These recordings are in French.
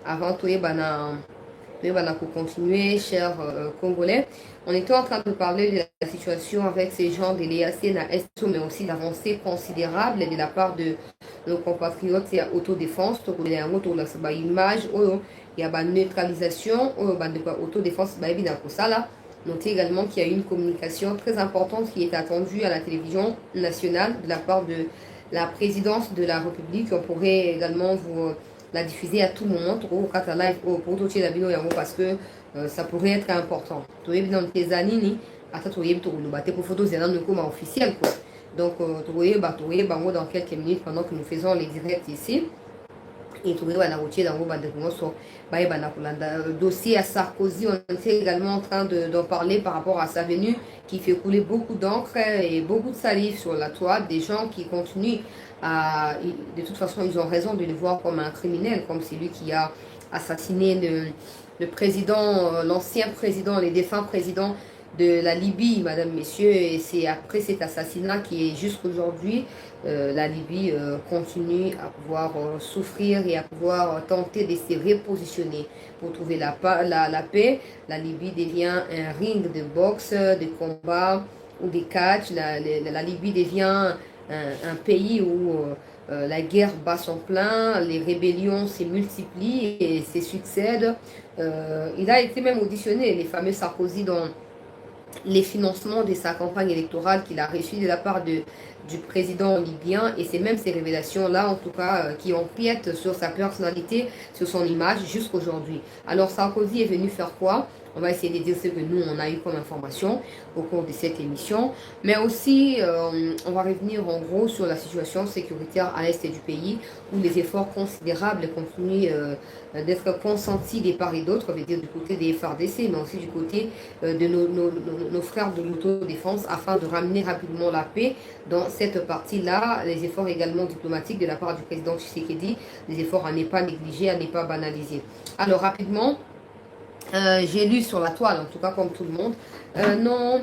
avant pour continuer, chers Congolais. On était en train de parler de la situation avec ces gens de l'EAC, mais aussi d'avancées considérables de la part de nos compatriotes et autodéfense. Il y a une image, il y a une neutralisation, autodéfense. Notez également qu'il y a une communication très importante qui est attendue à la télévision nationale de la part de la présidence de la République. On pourrait également vous la diffuser à tout moment parce que ça pourrait être important. Donc, dans quelques minutes pendant que nous faisons les directs ici. Et le dossier à Sarkozy, on était également en train d'en parler par rapport à sa venue qui fait couler beaucoup d'encre et beaucoup de salive sur la toile. Des gens qui continuent à... De toute façon, ils ont raison de le voir comme un criminel, comme celui qui a assassiné le président, l'ancien président, les défunts présidents de la Libye, madame, messieurs, et c'est après cet assassinat qui est jusqu'aujourd'hui, la Libye continue à pouvoir souffrir et à pouvoir tenter de se repositionner pour trouver la paix. La Libye devient un ring de boxe, de combat ou de catch. La Libye devient un pays où la guerre bat son plein, les rébellions se multiplient et se succèdent. Il a été même auditionné, les fameux Sarkozy, dans les financements de sa campagne électorale qu'il a reçu de la part du président libyen, et c'est même ces révélations-là, en tout cas, qui empiètent sur sa personnalité, sur son image, jusqu'aujourd'hui. Alors Sarkozy est venu faire quoi? On va essayer de dire ce que nous, on a eu comme information au cours de cette émission. Mais aussi, on va revenir en gros sur la situation sécuritaire à l'est du pays, où les efforts considérables continuent d'être consentis des part et d'autre, veut dire du côté des FARDC, mais aussi du côté de nos frères de l'autodéfense, afin de ramener rapidement la paix dans cette partie-là. Les efforts également diplomatiques de la part du président Tshisekedi, les efforts à ne pas négliger, à ne pas banaliser. Alors rapidement, j'ai lu sur la toile, en tout cas comme tout le monde, non,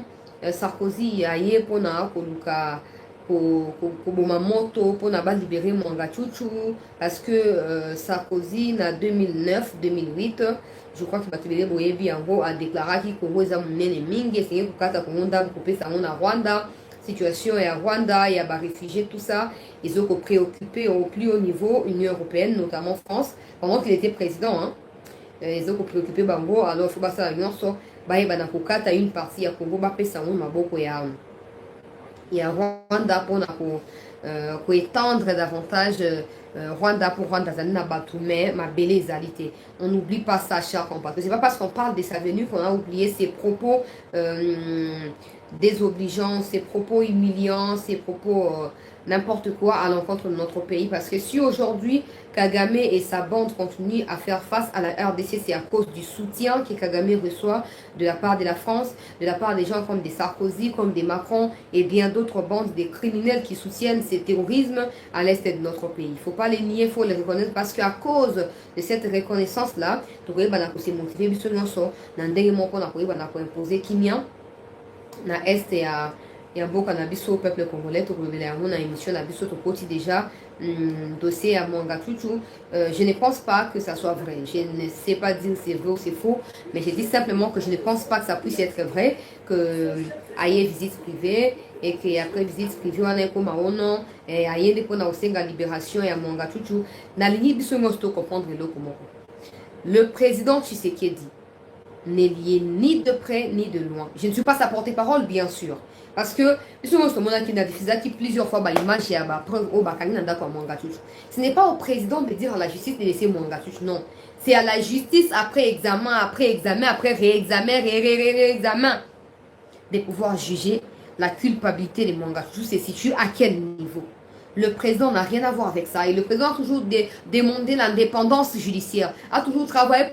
Sarkozy a yé pona koluka moto pona ba libérer Mwanga Chuchu, parce que Sarkozy na 2009-2008, je crois que Batubele Boyebi Yango a déclaré qu'il Congo est un mingi, essayé pour kata Congo pour couper ça en Rwanda. Situation est à Rwanda, il y a des réfugiés, tout ça. Ils ont préoccupé au plus haut niveau, Union européenne, notamment France, pendant qu'il était président. Hein. Ils ont préoccupé Bango, alors il faut pas ça la so à une partie à Congo, il y a Rwanda pour étendre davantage Rwanda pour Rwanda ma belle alité. On n'oublie pas ça, cher compatriotes. C'est pas parce qu'on parle de sa venue qu'on a oublié ses propos désobligeants, ses propos humiliants, ses propos n'importe quoi à l'encontre de notre pays. Parce que si aujourd'hui Kagame et sa bande continuent à faire face à la RDC, c'est à cause du soutien que Kagame reçoit de la part de la France, de la part des gens comme des Sarkozy, comme des Macron et bien d'autres bandes des criminels qui soutiennent ce terrorisme à l'est de notre pays. Il ne faut pas les nier, il faut les reconnaître, parce qu'à cause de cette reconnaissance-là, tu pourrais se motiver, imposer Kimia, na est et à beaucoup au peuple congolais, tout le monde a émission na biso tout déjà dossier à Mwanga Chuchu. Je ne pense pas que ça soit vrai. Je ne sais pas dire si c'est vrai ou c'est faux, mais je dis simplement que je ne pense pas que ça puisse être vrai, que aille visite privée et qu'après visite privée on a comme on et aille des points aussi la libération et à Mwanga Chuchu. Na ligne biso mosto comprendre le comment. Le président Tshisekedi n'est lié ni de près ni de loin. Je ne suis pas sa porte-parole, bien sûr. Parce que, plusieurs fois, ce n'est pas au président de dire à la justice de laisser Mwanga Chuchu, non. C'est à la justice, après examen, après réexamen, réexamen, de pouvoir juger la culpabilité de Mwanga Chuchu se situe à quel niveau. Le président n'a rien à voir avec ça. Et le président a toujours demandé l'indépendance judiciaire, a toujours travaillé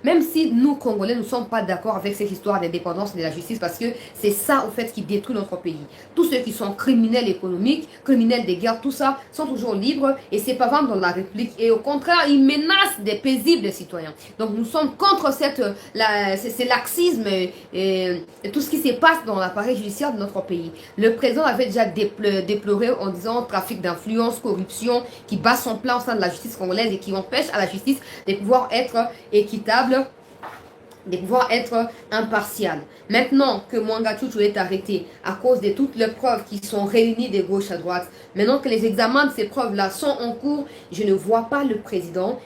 même si nous, Congolais, ne sommes pas d'accord avec cette histoire d'indépendance de la justice, parce que c'est ça, au fait, qui détruit notre pays. Tous ceux qui sont criminels économiques, criminels de guerre, tout ça, sont toujours libres et c'est pas vraiment dans la République. Et au contraire, ils menacent des paisibles citoyens. Donc nous sommes contre ce laxisme et tout ce qui se passe dans l'appareil judiciaire de notre pays. Le président avait déjà déploré en disant trafic d'influence, corruption, qui bat son plan au sein de la justice congolaise et qui empêche à la justice de pouvoir être équitable, de pouvoir être impartial. Maintenant que Mwanga Chouchou est arrêté à cause de toutes les preuves qui sont réunies de gauche à droite, maintenant que les examens de ces preuves-là sont en cours, je ne vois pas le président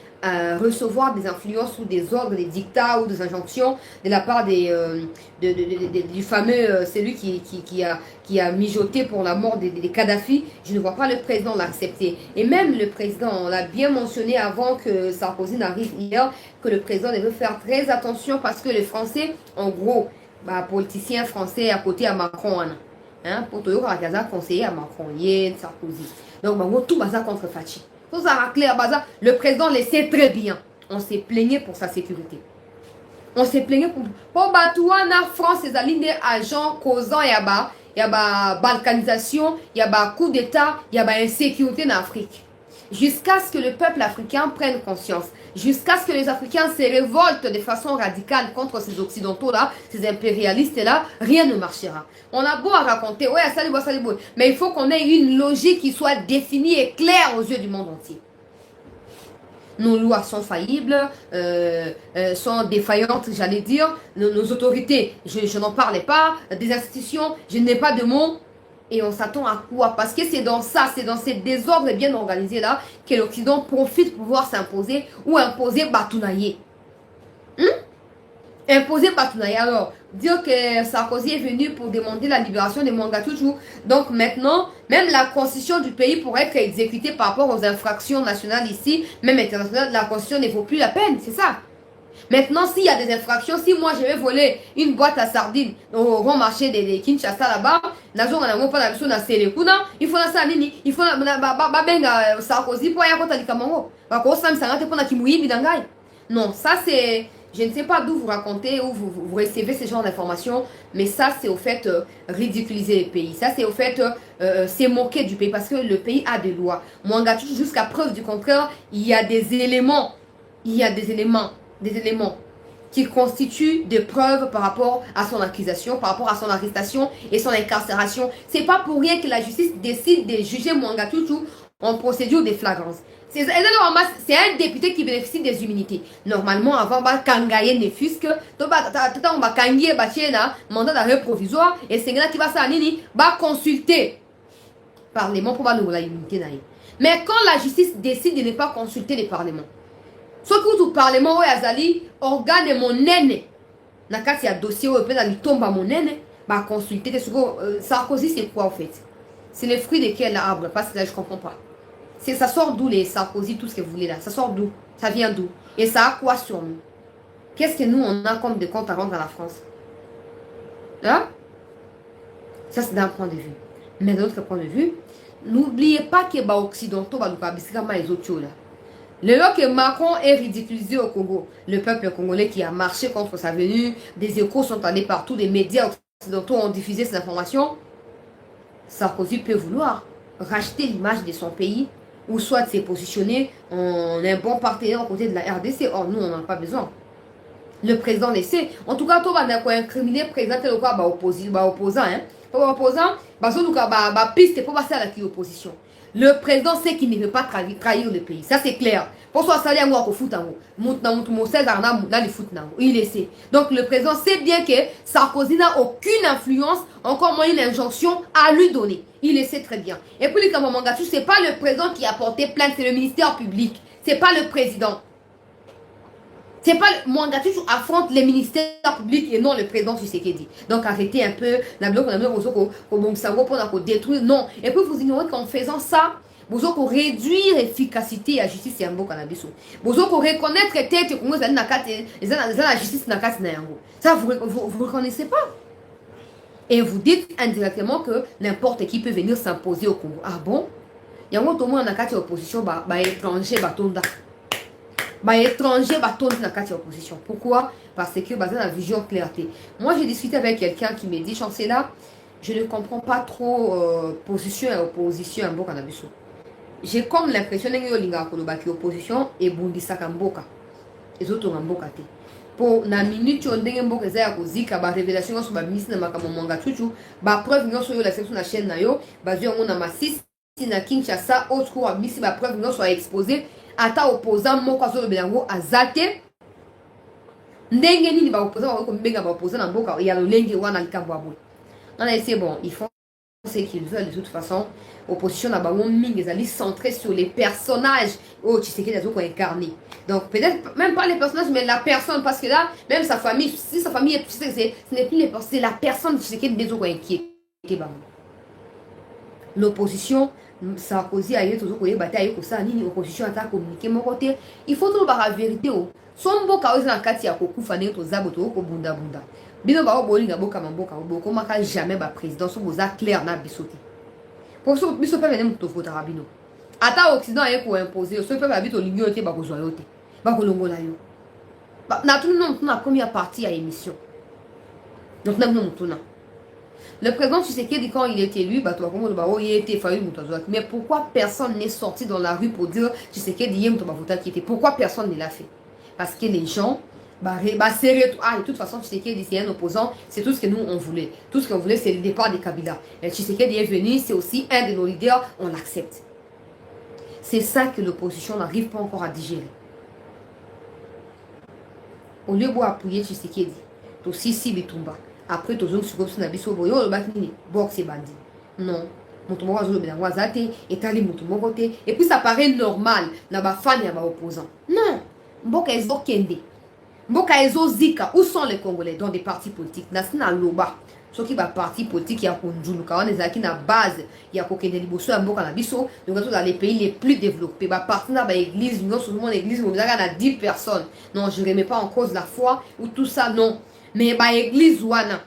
recevoir des influences ou des ordres, des dictats ou des injonctions de la part du fameux, celui qui a mijoté pour la mort des Kadhafi. Je ne vois pas le président l'accepter. Et même le président, on l'a bien mentionné avant que Sarkozy n'arrive hier, que le président devait faire très attention parce que les Français, en gros, politiciens français à côté à Macron, hein, pour tout le monde, conseiller à Macron, Sarkozy. Donc, tout bazar contre Fachi. Tout ça clair, bazar. Le président le sait très bien. On s'est plaigné pour sa sécurité. On s'est plaigné pour Batouana, France, les alliés des agents causant, il y a balkanisation, il y a coup d'État, il y a insécurité en Afrique. Jusqu'à ce que le peuple africain prenne conscience, jusqu'à ce que les Africains se révoltent de façon radicale contre ces Occidentaux-là, ces impérialistes-là, rien ne marchera. On a beau à raconter, ouais, ça mais il faut qu'on ait une logique qui soit définie et claire aux yeux du monde entier. Nos lois sont faillibles, sont défaillantes, j'allais dire. Nos autorités, je n'en parlais pas. Des institutions, je n'ai pas de mots. Et on s'attend à quoi? Parce que c'est dans ça, c'est dans ces désordres bien organisés là que l'Occident profite pour pouvoir s'imposer ou imposer Batounaye. Imposer Batounaye. Alors, dire que Sarkozy est venu pour demander la libération de Mwanga Chouchou. Donc maintenant, même la constitution du pays pourrait être exécutée par rapport aux infractions nationales ici, même internationales, la constitution ne vaut plus la peine, c'est ça. Maintenant, s'il y a des infractions, si moi je vais voler une boîte à sardines au grand marché de Kinshasa là-bas, il faut ça nini, il faut Sarkozy pour y avoir Kamongo. Non, ça c'est, je ne sais pas d'où vous racontez ou vous recevez ce genre d'informations, mais ça c'est au fait ridiculiser le pays. Ça c'est au fait c'est moquer du pays parce que le pays a des lois. Mwanga Chouchou, jusqu'à preuve du contraire, il y a des éléments qui constituent des preuves par rapport à son accusation, par rapport à son arrestation et son incarcération. C'est pas pour rien que la justice décide de juger Mwanga Chouchou en procédure de flagrance. C'est un député qui bénéficie des immunités. Normalement, avant, Kangaye ne fusque, on va Kangaye mandat d'arrêt provisoire, et c'est là qui va consulter le Parlement pour avoir l'immunité. Mais quand la justice décide de ne pas consulter le Parlement, ce que le Parlement est azali organe mon nene nakati ya dossier au pénal tombe à mon nene bah consulter Sarkozy c'est quoi en fait? C'est le fruit de quel arbre? Parce que là je comprends pas. Ça sort d'où les Sarkozy, tout ce que vous voulez là? Ça sort d'où? Ça vient d'où? Et ça a quoi sur nous? Qu'est-ce que nous on a comme des comptes à rendre à la France? Hein? Ça c'est d'un point de vue. Mais d'un autre point de vue, n'oubliez pas que les Occidentaux bah les autres là. Le lot que Macron est ridiculisé au Congo, le peuple congolais qui a marché contre sa venue, des échos sont allés partout, des médias occidentaux ont diffusé ces informations, Sarkozy peut vouloir racheter l'image de son pays ou soit se positionner en un bon partenaire aux côtés de la RDC. Or, nous, on n'en a pas besoin. Le président le sait. En tout cas, tout va incriminer le président tel quoi opposant, hein. Opposant, piste pour passer à l'opposition. Le président sait qu'il ne veut pas trahir le pays. Ça, c'est clair. Pour soi, ça, il le sait. Donc, le président sait bien que Sarkozy n'a aucune influence, encore moins une injonction à lui donner. Il le sait très bien. Et puis, comme Mwanga Chouchou, ce n'est pas le président qui a porté plainte, c'est le ministère public. Ce n'est pas le président. C'est pas Mwanga Chouchou affronte les ministères publics et non le président Tshisekedi. Donc arrêtez un peu la bloc pour détruire. Non. Et puis vous ignorez qu'en faisant ça, vous allez réduire l'efficacité de la justice et cannabis. Vous allez reconnaître que la justice ça vous ne reconnaissez pas. Et vous dites indirectement que n'importe qui peut venir s'imposer au Congo. Ah bon? Il y a un autre monde dans l'opposition, étranger, Bah étranger, bah tourner dans la carte opposition. Pourquoi? Parce que bah dans la vision clarté. Moi j'ai discuté avec quelqu'un qui me dit, chancelier, je ne comprends pas trop position et opposition en Boka Nabiso. J'ai comme l'impression que yolinga kolobaki opposition et bundisa kamboka. Les autres en Boka te. Pour na minute on ndenge mboka za ya kozika ba révélation sur ba ministre na makambo manga chuchu, ba preuve nyo sur la section na chaîne na yo, ba zo na massis na Kinshasa autre ko misi ba preuve nyo soit exposé ata opposant moko azolo belango azate ndenge nini ba opposant ko mbenga ba opposant na mboka ya lolenge wana likambo abo. On a essayé bon, ils font ce qu'ils veulent de toute façon. Opposition na bango mingi ezali centré sur les personnages oh Tshisekedi azo ko incarner. Donc peut-être même pas les personnages mais la personne parce que là même sa famille si sa famille est ce n'est plus les personnes c'est la personne Tshisekedi azo ko inquiéter bango. L'opposition Sarkozy aye toujours ko yebata aye ko ça nini opposition ata communiquer mon côté il faut tout la vérité oh sombo ka oza na kati ya kokufa ne to zabo to ko bunda bunda bino ba bolinga boka mamboka boko maka jamais ba président so boza clair na bisoté pour ça biso pe venir to fota rabino ata occident aye ko imposer so pe ba bito lingo te ba ko zoyo te ba ko longola yo ba na tout non na première partie à émission donc na non tout na. Le président Tshisekedi, quand il est élu, bah, il était failli. Mais pourquoi personne n'est sorti dans la rue pour dire Tshisekedi, pourquoi personne ne l'a fait? Parce que les gens, de toute façon, Tshisekedi, c'est un opposant, c'est tout ce que nous, on voulait. Tout ce qu'on voulait, c'est le départ des Kabila. Et Tshisekedi est venu, c'est aussi un de nos leaders, on l'accepte. C'est ça que l'opposition n'arrive pas encore à digérer. Au lieu de appuyer Tshisekedi, aussi si Bitumba. Après tout sur comme na biso boyo le bakini boxe bandi non moto moko azolo bena wazate etali moto moko te et puis ça paraît normal na ba fan ya ba opposant non mboka ezo kende mboka ezo zika où sont les Congolais dans des partis politiques na sina loba soki ba parti politique ya konjuluka wana ezaki na base ya kokende liboso ya mboka na biso donc dans les pays les plus développés ba parti na ba église non seulement l'église mais na 10 personnes non je remets pas en cause la foi ou tout ça non. Mais ba église wana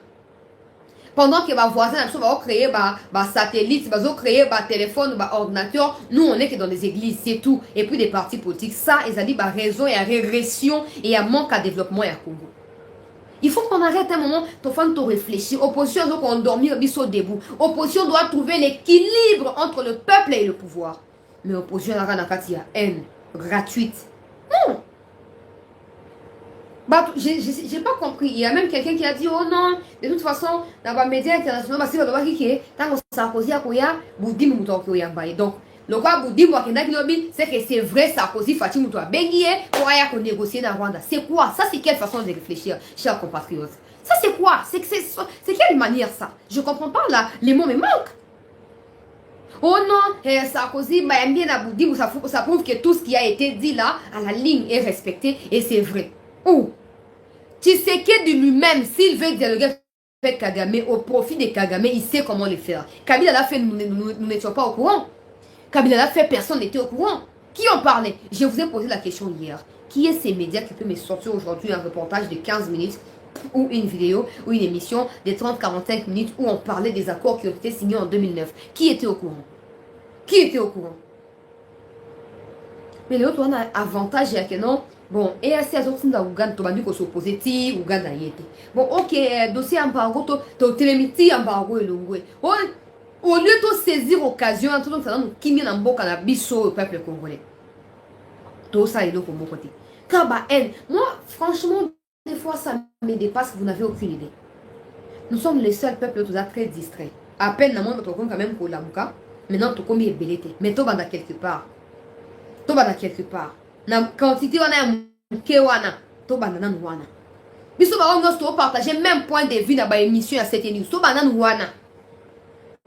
pendant que ba voisin va créer ba satellite ba créer ba téléphone ba ordinateur nous on est que dans les églises c'est tout et puis des partis politiques ça ils dit ba raison et régression et un manque à développement à Congo. Il faut qu'on arrête un moment de réfléchir. Opposition doit endormir biso debout. Opposition doit trouver l'équilibre entre le peuple et le pouvoir. Mais opposition n'a rien à faire haine gratuite. Non. Bah, j'ai pas compris. Il y a même quelqu'un qui a dit oh non, de toute façon, dans les médias internationaux, parce que tant que Sarkozy a koya, Boudi Mouton koya baye. Donc, le quoi Boudi c'est que c'est vrai Sarkozy Fatih Mouton bengié pour aller négocier dans Rwanda. C'est quoi? Ça c'est quelle façon de réfléchir, chers compatriotes? Ça c'est quoi? C'est quelle manière ça? Je comprends pas là, les mots me manquent. Oh non, Sarkozy m'a bien à Boudi, ça prouve que tout ce qui a été dit là, à la ligne est respecté et c'est vrai. Oh, Tshisekedi lui-même, s'il veut dialoguer avec Kagame au profit de Kagame, il sait comment le faire. Kabila l'a fait, nous n'étions pas au courant. Kabila l'a fait, personne n'était au courant. Qui en parlait? Je vous ai posé la question hier. Qui est ces médias qui peuvent me sortir aujourd'hui un reportage de 15 minutes ou une vidéo ou une émission de 30-45 minutes où on parlait des accords qui ont été signés en 2009? Qui était au courant? Qui était au courant? Mais l'autre, on a avantage, il y a que non. Bon, et assez à autres dans Ouganda, tu vas dire qu'on s'oppose ti Ouganda y était. Bon, ok, dossier embargo, tu télémiti embargo et l'ongoué. Au lieu de saisir l'occasion, tout le monde qui vient en boca la bisso au peuple congolais. Tout ça est donc au mon côté. Car bah elle, moi, franchement, des fois ça me dépasse, vous n'avez aucune idée. Nous sommes les seuls peuples tous très distraits. À peine dans le monde, quand même pour la mouka, maintenant tu combien bellété. Mais tu vas dans quelque part. Tu vas dans quelque part. Na quantité wana ya wana to banana wana biso ba on doit partager même point de vue na ba émission à cette émission to banana wana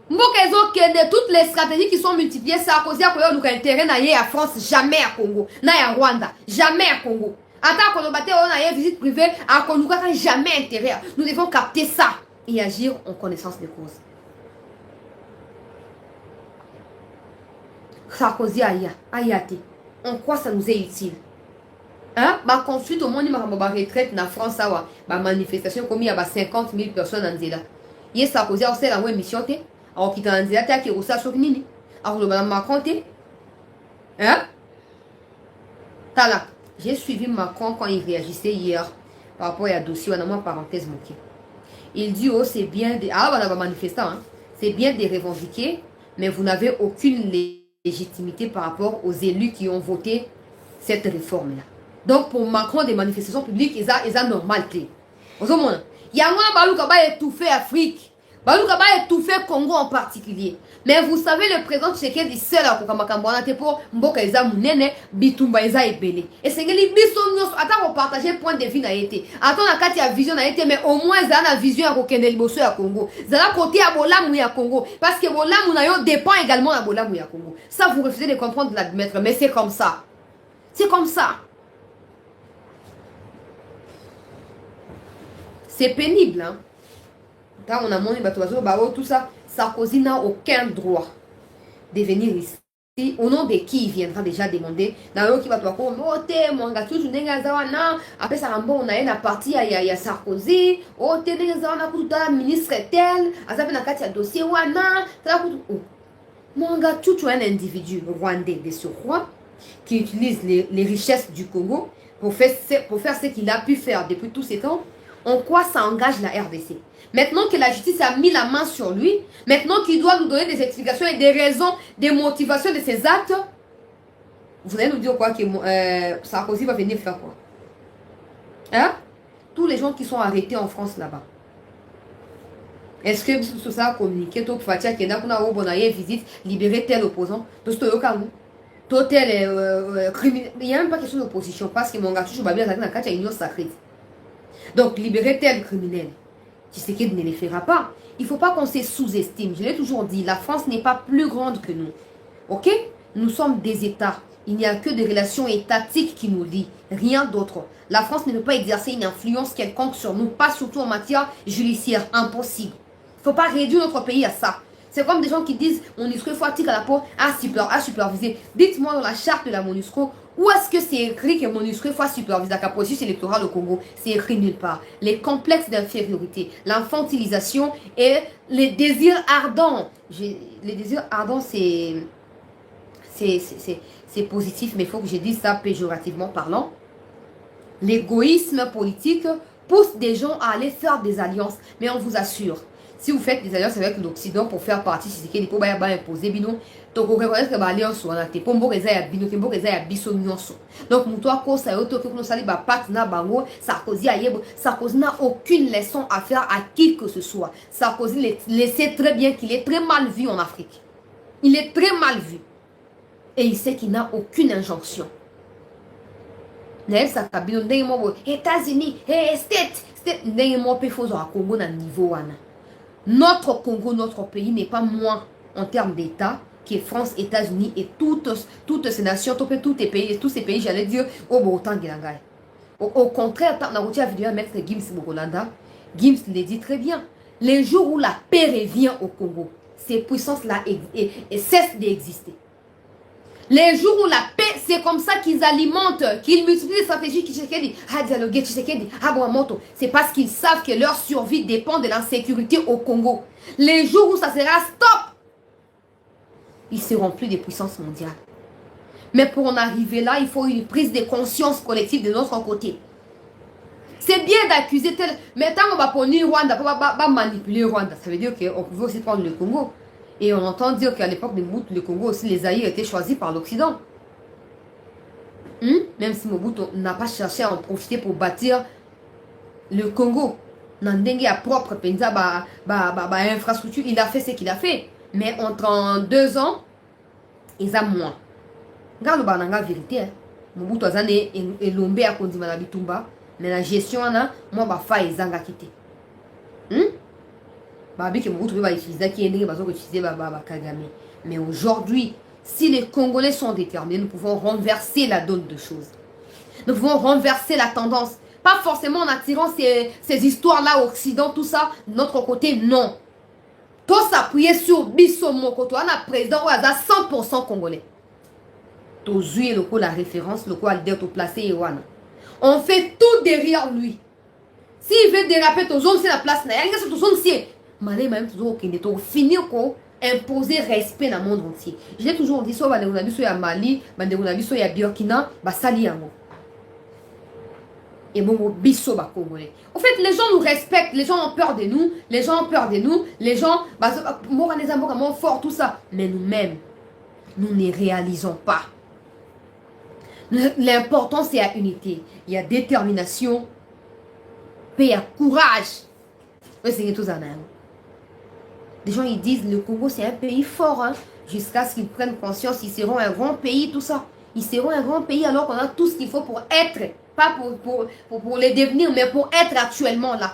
mboka ezo kende toutes les stratégies qui sont multipliées ça à cause ya ko yo intérêt na ye à France jamais à Congo na ya Rwanda jamais à Congo ata ko lobate on a visite privée à Congo jamais intérêt nous devons capter ça et agir en connaissance de cause. Sarkozy ayate. En quoi ça nous est utile? Hein? Bah, consulte au moins, il m'a retraite en France, ma manifestation, comme il y a 50 000 personnes en Zéla. Il y a ça, causé aussi la émission, alors qu'il y a un Zéla qui est au Sacho Nini. Alors, le madame Macron, hein? Talak. J'ai suivi Macron quand il réagissait hier par rapport à dossier, on a une parenthèse moquée. Il dit, oh, c'est bien de... Ah, voilà, manifestant, hein. C'est bien de revendiquer, mais vous n'avez aucune légitimité par rapport aux élus qui ont voté cette réforme-là. Donc, pour Macron, des manifestations publiques, ils ont normal. Vous voyez, il y a un balouka qui a étouffé Afrique. Balouka a étouffé Congo en particulier. Mais vous savez, le président Tshisekedi, c'est là pour Kamakambouana, pour Mboka Eza Mounene, Bitumba Eza Ebele. Et c'est que les bisous, attends, on partage point de vue n'a été. Attends, on a quand il y a vision n'a été, mais au moins, ça a vision à Rokende Liboso à Congo. Ça a côté à Bolamou à Congo. Parce que Bolamou n'a dépend également à Bolamou à Congo. Ça, vous refusez de comprendre, de l'admettre, mais c'est comme ça. C'est comme ça. C'est pénible, hein. Quand on a mon tout ça, Sarkozy n'a aucun droit de venir ici. Au nom de qui il viendra déjà demander. Dans qui va te dire, mon gars, tu n'es après ça, on a une partie, il y a Sarkozy, ministre tel, à ça, il y a dossier, mon gars, tu es un individu rwandais de ce roi qui utilise les richesses du Congo pour faire ce qu'il a pu faire depuis tous ces temps. En quoi ça engage la RDC? Maintenant que la justice a mis la main sur lui, maintenant qu'il doit nous donner des explications et des raisons, des motivations de ses actes, vous allez nous dire quoi? Que Sarkozy va venir faire quoi? Hein? Tous les gens qui sont arrêtés en France là-bas. Est-ce que tout ça a communiqué? Tout Fatia qui est là, visite, libérer tel opposant? Tout ce cas où? Tout tel criminel. Il n'y a même pas question d'opposition parce que mon gars, toujours bien dans la union sacrée. Donc, libérer tel criminel, Tshisekedi ne les fera pas. Il ne faut pas qu'on se sous-estime. Je l'ai toujours dit, la France n'est pas plus grande que nous. Ok? Nous sommes des États. Il n'y a que des relations étatiques qui nous lient. Rien d'autre. La France ne peut pas exercer une influence quelconque sur nous, pas surtout en matière judiciaire. Impossible. Il ne faut pas réduire notre pays à ça. C'est comme des gens qui disent MONUSCO, il faut attirer à la peau à superviser. Dites-moi dans la charte de la MONUSCO, où est-ce que c'est écrit que MONUSCO il faut superviser la processus électoral au Congo? C'est écrit nulle part. Les complexes d'infériorité, l'infantilisation et les désirs ardents. Les désirs ardents, c'est positif, mais il faut que je dise ça péjorativement parlant. L'égoïsme politique pousse des gens à aller faire des alliances. Mais on vous assure, si vous faites des alliances avec l'Occident pour faire partie de ce qui est pour imposer bino, donc vous reconnaissez que l'alliance soit là, pour mbo reza ya bino, mbo reza ya biso nyonso. Donc mutoa ko sa yoto que nous sali ba partner bango, Sarkozy ayebo, Sarkozy n'a aucune leçon à faire à qui que ce soit. Sarkozy le sait très bien qu'il est très mal vu en Afrique. Il est très mal vu. Et il sait qu'il n'a aucune injonction. États-Unis, State, Congo na niveau wana. Notre Congo, notre pays n'est pas moins en termes d'État que France, États-Unis et toutes ces nations, tous ces pays, j'allais dire, au contraire, dans la vidéo à Maître Gims Bogolanda, Gims le dit très bien. Les jours où la paix revient au Congo, ces puissances-là cessent d'exister. Les jours où la paix, c'est comme ça qu'ils alimentent, qu'ils multiplient les stratégies Tshisekedi, dialoguer Tshisekedi, moto. C'est parce qu'ils savent que leur survie dépend de l'insécurité au Congo. Les jours où ça sera stop, ils seront plus des puissances mondiales. Mais pour en arriver là, il faut une prise de conscience collective de notre côté. C'est bien d'accuser tel, mais tant qu'on va prendre Rwanda, on va manipuler Rwanda. Ça veut dire qu'on pouvait aussi prendre le Congo. Et on entend dire qu'à l'époque de Mobutu, le Congo aussi, les Zaïre étaient choisis par l'Occident. Même si Mobutu n'a pas cherché à en profiter pour bâtir le Congo. Nandenge a propre penza infrastructure, il a fait ce qu'il a fait. Mais en 32 ans, ils ont moins. Regarde la vérité. Mobutu a elombe à Kondima na Bitumba. Mais la gestion, moi, je vais faire les quitté. Mais aujourd'hui, si les Congolais sont déterminés, nous pouvons renverser la donne de choses. Nous pouvons renverser la tendance. Pas forcément en attirant ces histoires-là au Occident, tout ça, de notre côté, non. Tout s'appuyer sur Bisso Mokoto, un président où il y a 100% Congolais. Tout jouer le coup la référence, le coup à le placer et on fait tout derrière lui. S'il veut déraper ton zone, c'est la place. Il y a une zone, c'est finir quoi imposer respect dans le monde entier. J'ai toujours dit ça, il y a Mali, il y a Burkina, il y a Et bon, biso ba congolais. En fait, les gens nous respectent, les gens ont peur de nous, les gens ont peur de nous, les gens, fort, tout ça. Mais nous-mêmes, nous ne réalisons pas. L'important, c'est la unité. Il y a détermination, paix, il y a courage. C'est tout ça. Les gens, ils disent, le Congo, c'est un pays fort, hein, jusqu'à ce qu'ils prennent conscience, ils seront un grand pays, tout ça. Ils seront un grand pays alors qu'on a tout ce qu'il faut pour être. Pas pour les devenir, mais pour être actuellement là.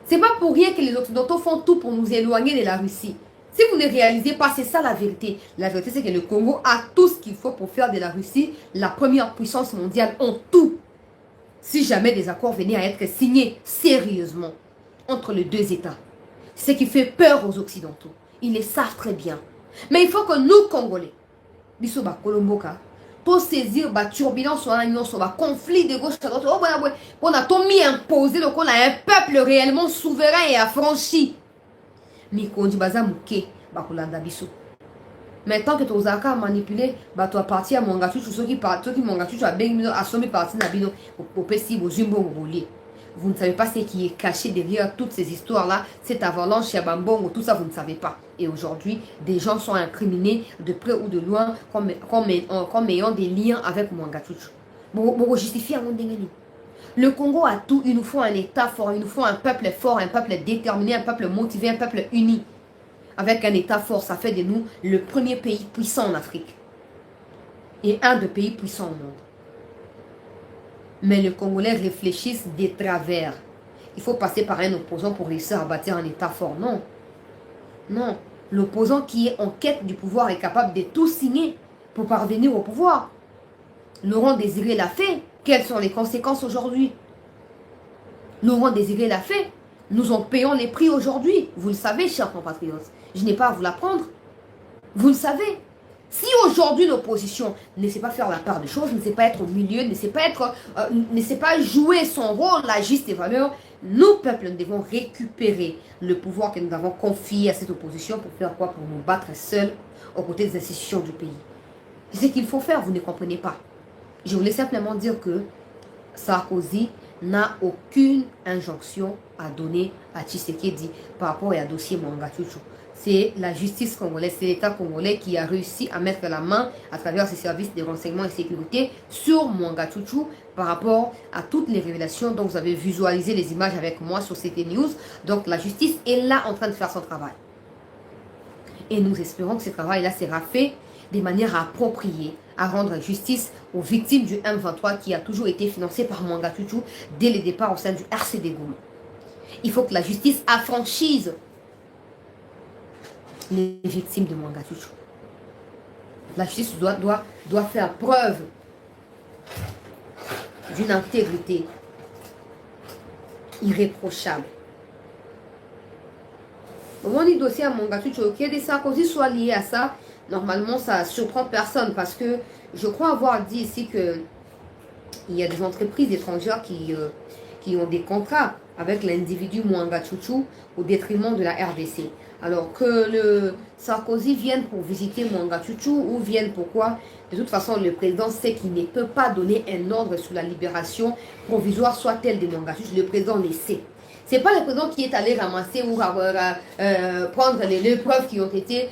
C'est pas pour rien que les Occidentaux font tout pour nous éloigner de la Russie. Si vous ne réalisez pas, c'est ça la vérité. La vérité, c'est que le Congo a tout ce qu'il faut pour faire de la Russie la première puissance mondiale en tout. Si jamais des accords venaient à être signés sérieusement entre les deux États. C'est ce qui fait peur aux Occidentaux. Ils le savent très bien. Mais il faut que nous, Congolais, Bisoba Kolomboka, pour saisir la turbulence sur un conflit de gauche à droite, on a tout mis imposé, donc on a un peuple réellement souverain et affranchi. Mais quand on dit baza mouké, bakulanda biso. Mais tant que tu as manipulé, tu as parti à Mongatuchu, ceux qui Mongatuchu a bien assommé parti na bino, au pessi, au zumbo, au roulier. Vous ne savez pas ce qui est caché derrière toutes ces histoires-là, cette avalanche chez Bambong, tout ça, vous ne savez pas. Et aujourd'hui, des gens sont incriminés de près ou de loin comme ayant des liens avec Mongatuchu. Pour justifier le Congo a tout, il nous faut un État fort, il nous faut un peuple fort, un peuple déterminé, un peuple motivé, un peuple uni. Avec un État fort, ça fait de nous le premier pays puissant en Afrique. Et un des pays puissants au monde. Mais les Congolais réfléchissent des travers. Il faut passer par un opposant pour réussir à bâtir un État fort. Non. Non. L'opposant qui est en quête du pouvoir est capable de tout signer pour parvenir au pouvoir. Laurent Désiré l'a fait. Quelles sont les conséquences aujourd'hui? Laurent Désiré l'a fait. Nous en payons les prix aujourd'hui. Vous le savez, chers compatriotes. Je n'ai pas à vous l'apprendre. Vous le savez. Si aujourd'hui l'opposition ne sait pas faire la part des choses, ne sait pas être au milieu, ne sait pas jouer son rôle, la juste valeur, nous, peuple, nous devons récupérer le pouvoir que nous avons confié à cette opposition pour faire quoi? Pour nous battre seuls aux côtés des institutions du pays. C'est ce qu'il faut faire, vous ne comprenez pas. Je voulais simplement dire que Sarkozy n'a aucune injonction à donner à Tshisekedi par rapport à dossier Mongatuchu. C'est la justice congolaise, c'est l'État congolais qui a réussi à mettre la main à travers ses services de renseignement et sécurité sur Mongatuchu par rapport à toutes les révélations dont vous avez visualisé les images avec moi sur CT News. Donc la justice est là en train de faire son travail. Et nous espérons que ce travail-là sera fait de manière appropriée à rendre justice aux victimes du M23 qui a toujours été financé par Mongatuchu dès le départ au sein du RCD Goma. Il faut que la justice affranchisse les victimes de Mongatuchu. La justice doit faire preuve d'une intégrité irréprochable. Au moment du dossier à Mongatuchu, que des Sarkozy soit lié à ça, normalement ça surprend personne parce que je crois avoir dit ici que il y a des entreprises étrangères qui ont des contrats avec l'individu Mongatuchu au détriment de la RDC. Alors que le Sarkozy vienne pour visiter Mongatuchu ou vienne pourquoi, de toute façon le président sait qu'il ne peut pas donner un ordre sur la libération provisoire soit telle de Mongatuchu, le président le sait. Ce n'est pas le président qui est allé ramasser ou prendre les preuves qui ont été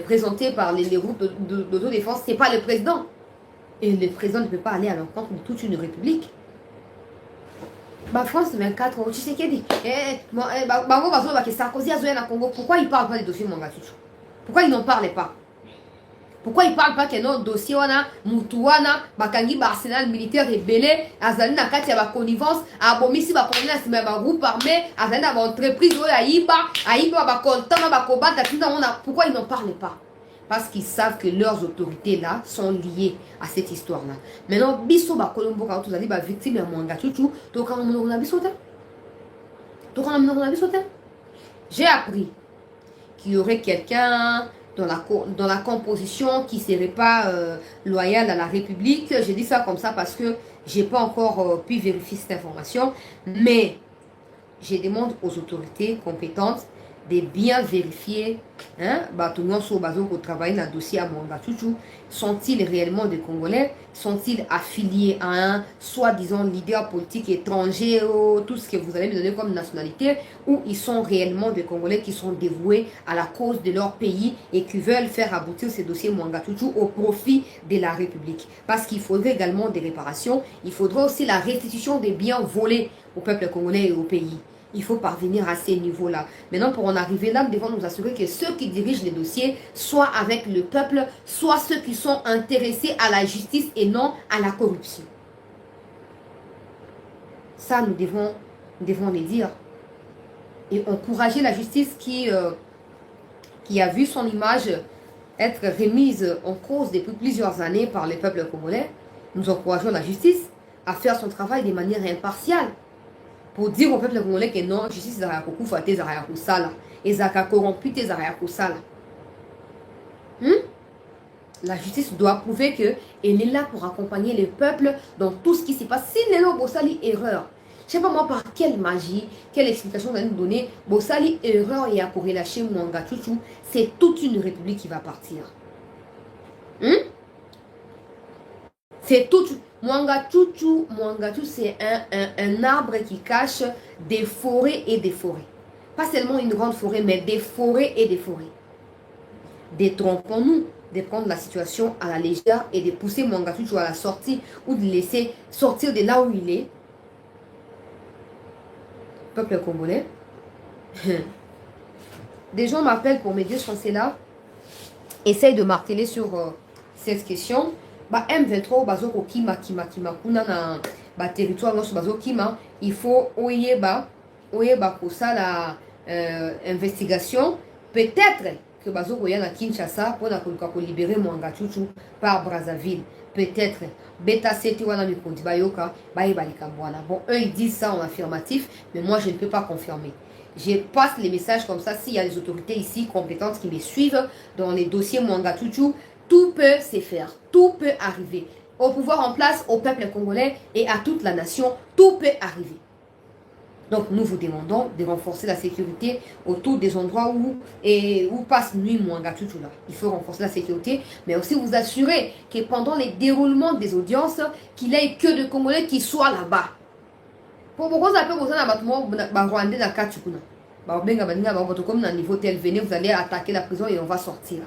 présentées par les groupes d'autodéfense. Ce n'est pas le président. Et le président ne peut pas aller à l'encontre de toute une république. France 24, tu sais qu'il dit Sarkozy a Congo. Pourquoi il ne parle pas des dossiers Mongatuchu? Pourquoi il n'en parle pas? Pourquoi il ne parle pas que notre dossier wana Mutuana, Bakangi Arsenal militaire rebelle, Azali na kati ya ba connivence, abomisi ba problème na ba groupe armé, Azali na ba entreprise oyo aiba ba konta ba kobata tout on a. Pourquoi ils n'en parlent pas? Parce qu'ils savent que leurs autorités là sont liées à cette histoire là. Maintenant biso ba Kolombo quand vous allez ba victime ya Mongatuchu, to quand on a biso ta. J'ai appris qu'il y aurait quelqu'un dans la composition qui ne serait pas loyal à la République. Je dis ça comme ça parce que je n'ai pas encore pu vérifier cette information. Mais je demande aux autorités compétentes de bien vérifier, hein, tout le monde sur bazo pour travailler dans le dossier à Mwanga Chouchou, sont-ils réellement des Congolais? Sont-ils affiliés à un soi-disant leader politique étranger, ou tout ce que vous allez me donner comme nationalité, ou ils sont réellement des Congolais qui sont dévoués à la cause de leur pays et qui veulent faire aboutir ces dossiers Mwanga Chouchou au profit de la République. Parce qu'il faudrait également des réparations, il faudrait aussi la restitution des biens volés au peuple congolais et au pays. Il faut parvenir à ces niveaux-là. Maintenant, pour en arriver là, nous devons nous assurer que ceux qui dirigent les dossiers soient avec le peuple, soit ceux qui sont intéressés à la justice et non à la corruption. Ça, nous devons les dire. Et encourager la justice qui a vu son image être remise en cause depuis plusieurs années par les peuples congolais. Nous encourageons la justice à faire son travail de manière impartiale. Pour dire au peuple congolais que non, justice est à beaucoup faté, à kusala, et à corrompu, à kusala. La justice doit prouver que elle est là pour accompagner le peuple dans tout ce qui se passe. Si Nélo Bossali erreur, je ne sais pas moi par quelle magie, quelle explication vous allez nous donner, Bossali erreur et à corrélacher Mwanga Chouchou, c'est toute une république qui va partir. C'est toute. Mwanga Chouchou, c'est un arbre qui cache des forêts et des forêts. Pas seulement une grande forêt, mais des forêts et des forêts. Détrompons-nous de prendre la situation à la légère et de pousser Mwanga Chouchou à la sortie ou de laisser sortir de là où il est. Peuple congolais. Des gens m'appellent pour me dire, Chancela, essaye de marteler sur cette question. M23 bazo ko kima kuna na territoire no bazo kima, il faut oyeba ko ça la investigation, peut-être que bazo ko ya na Kinshasa pour na ko libérer Mwanga Chouchou par Brazzaville, peut-être beta seti wana mi kondi bayoka bayeba bwana. Bon, eux ils disent ça en affirmatif, mais moi je ne peux pas confirmer. Je passe les messages comme ça. S'il y a des autorités ici compétentes qui me suivent dans les dossiers Mwanga Chouchou, tout peut se faire, tout peut arriver. Au pouvoir en place, au peuple congolais et à toute la nation, tout peut arriver. Donc nous vous demandons de renforcer la sécurité autour des endroits où passe nuit Mwanga Chouchou là. Il faut renforcer la sécurité, mais aussi vous assurer que pendant les déroulements des audiences, qu'il n'y ait que de Congolais qui soient là-bas. Pour pourquoi ça peut vous Rwandais dans Kachukuna. Comme dans niveau tel, venez, vous allez attaquer la prison et on va sortir.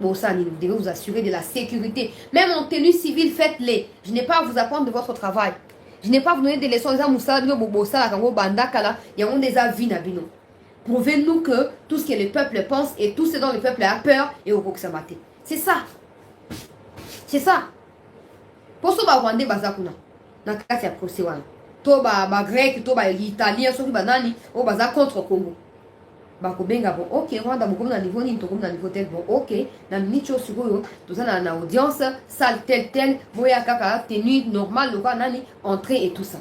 Bon, ça, vous devez vous assurer de la sécurité. Même en tenue civile, faites-les. Je n'ai pas à vous apprendre de votre travail. Je n'ai pas à vous donner des leçons. Prouvez-nous que tout ce que le peuple pense et tout ce dont le peuple a peur est au Roksamate. C'est ça. C'est ça. Pour ce Rwandais, Bazakuna. Dans le cas, c'est procès. Toba grec, toba italien, soki banani, o baza contre Congo. Bakobenga bon, ok, Rwanda bokom na niveau nini, tokom na niveau tel, bon, ok, na nicho sikoyo, toza na audience, salle tel, boya kaka, tenue normale, loka nani, entrée et tout ça.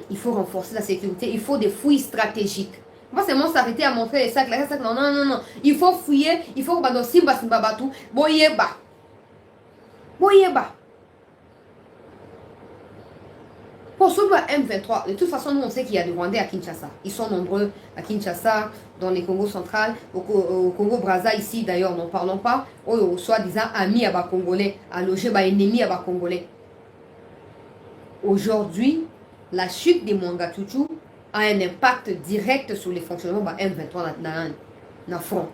Il faut renforcer la sécurité, il faut des fouilles stratégiques. Pas seulement s'arrêter à montrer les sacs, non. Il faut fouiller, il faut que simba batu, boyeba. Pour ceux M23, de toute façon, nous on sait qu'il y a des Rwandais à Kinshasa. Ils sont nombreux à Kinshasa, dans les Congos central, au Congo Brazza ici d'ailleurs, n'en parlons pas. Ou soi-disant amis à bas Congolais, à loger bas ennemis à bas Congolais. Aujourd'hui, la chute des Mwanga Chouchou a un impact direct sur les fonctionnements de M23 dans le front.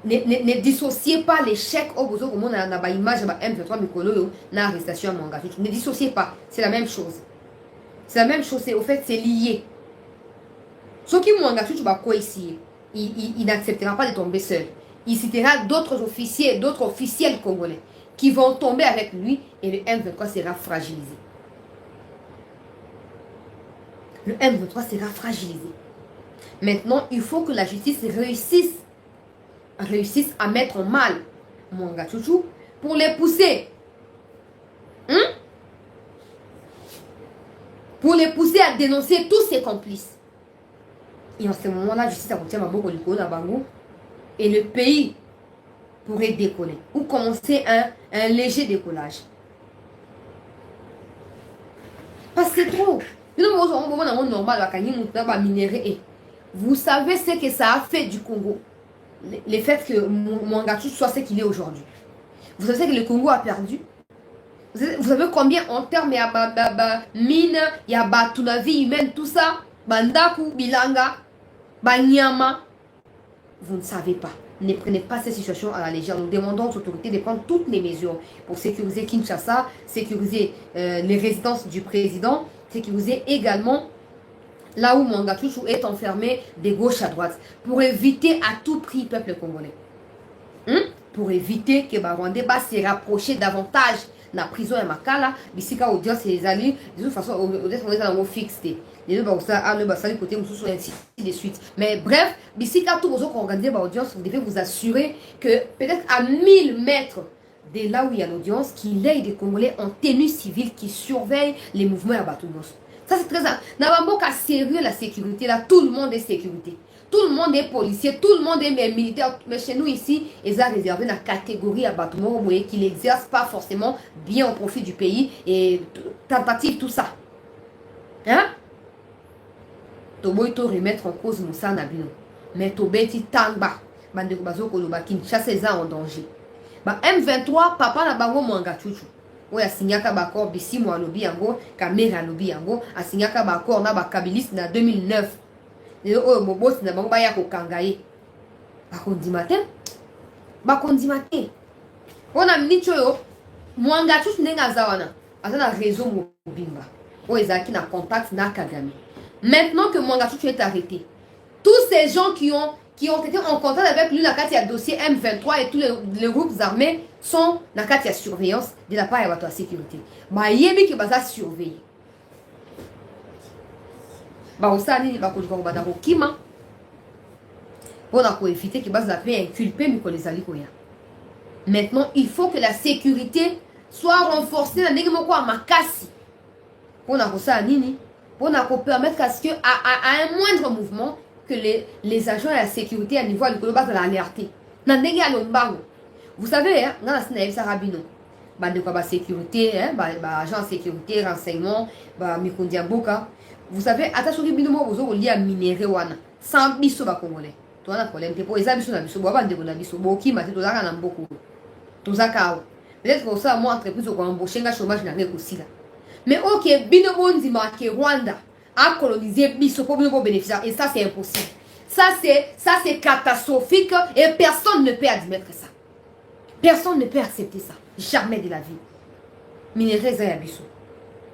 Ne dissociez pas l'échec au besoin au monde dans l'image de M23 Mikolo dans l'arrestation à Mwanga Chouchou. Ne dissociez pas, c'est la même chose. C'est la même chose, au fait, c'est lié. Ce qui Mwanga Chouchou quoi ici, il n'acceptera pas de tomber seul. Il citera d'autres officiels congolais qui vont tomber avec lui et le M23 sera fragilisé. Le M23 sera fragilisé. Maintenant, il faut que la justice réussisse à mettre en mal Mwanga Chouchou pour les pousser. Pour les pousser à dénoncer tous ses complices. Et en ce moment-là, justice a retient Maboko Liko Nabango et le pays pourrait décoller ou commencer un léger décollage. Parce que c'est trop. Vous savez ce que ça a fait du Congo. Le fait que Mouangatu soit ce qu'il est aujourd'hui. Vous savez que le Congo a perdu. Vous savez combien en termes il y a mine, il y a toute la vie humaine, tout ça. Bandaku, Bilanga, Banyama. Vous ne savez pas. Ne prenez pas cette situation à la légère. Nous demandons aux autorités de prendre toutes les mesures pour sécuriser Kinshasa, sécuriser les résidences du président, sécuriser également là où Mangatuchu est enfermé de gauche à droite, pour éviter à tout prix le peuple congolais. Pour éviter que les Rwandais se rapprocher davantage de la prison de Makala, bisika audience les alliés, de toute façon, on est dans fixé. Les deux côté ainsi de suite. Mais bref, bisika tout vous organisez l'audience, vous devez vous assurer que peut-être à 1000 mètres de là où il y a l'audience, qu'il y ait des Congolais en tenue civile qui surveillent les mouvements à Batounos. Ça c'est très important. Dans un sérieux la sécurité, là, tout le monde est sécurité. Tout le monde est policier, tout le monde est militaire. Mais chez nous ici, ils ont réservé la catégorie à Batoumo, vous voyez, qui n'exerce pas forcément bien au profit du pays et tentative, tout ça. Hein? Toboy to remettre en cause Moussa Nabino. Mais Tobeti Tangba, Bande Bazo Koloba, Kinshasa est en danger. M23, papa na bango Mouangatuchu. Oya signaka bakor bisi mo alobi yango, kamera alobi yango, a signaka bakor na bakabiliste na 2009. Et oyo mobos na bango baya ko kangaye. Bakondima te. Bakondima te. Ona mnicho yo Mouangatuchu nenga zawana. Aza na réseau mobimba. Oyo ezaki na contact na Kagame. Maintenant que Mouangatuchu est arrêté, tous ces gens qui ont été en contact avec lui, la carte dossier M23 et tous les groupes armés sont dans la carte surveillance de la part de la sécurité. Mais il y a qui va surveiller. Pour éviter qu'il va inculper les alliés. Maintenant, il faut que la sécurité soit renforcée dans les Makassi. Pour permettre à ce que à un moindre mouvement que les agents de la sécurité à niveau de l'État l'alerter. Vous savez, dans la Sarabino, de sécurité, agent de sécurité, renseignement, vous savez, attention, vous avez un minéré sans biso congolais. Tu as un problème, tu as un peut-être que ça, moi, entreprise, on va embaucher un chômage aussi là. Mais ok, Binobo Nzima que Rwanda a colonisé Biso pour bénéficier. Et ça, c'est impossible. Ça, c'est catastrophique et personne ne peut admettre ça. Personne ne peut accepter ça. Jamais de la vie. Minerais à Biso.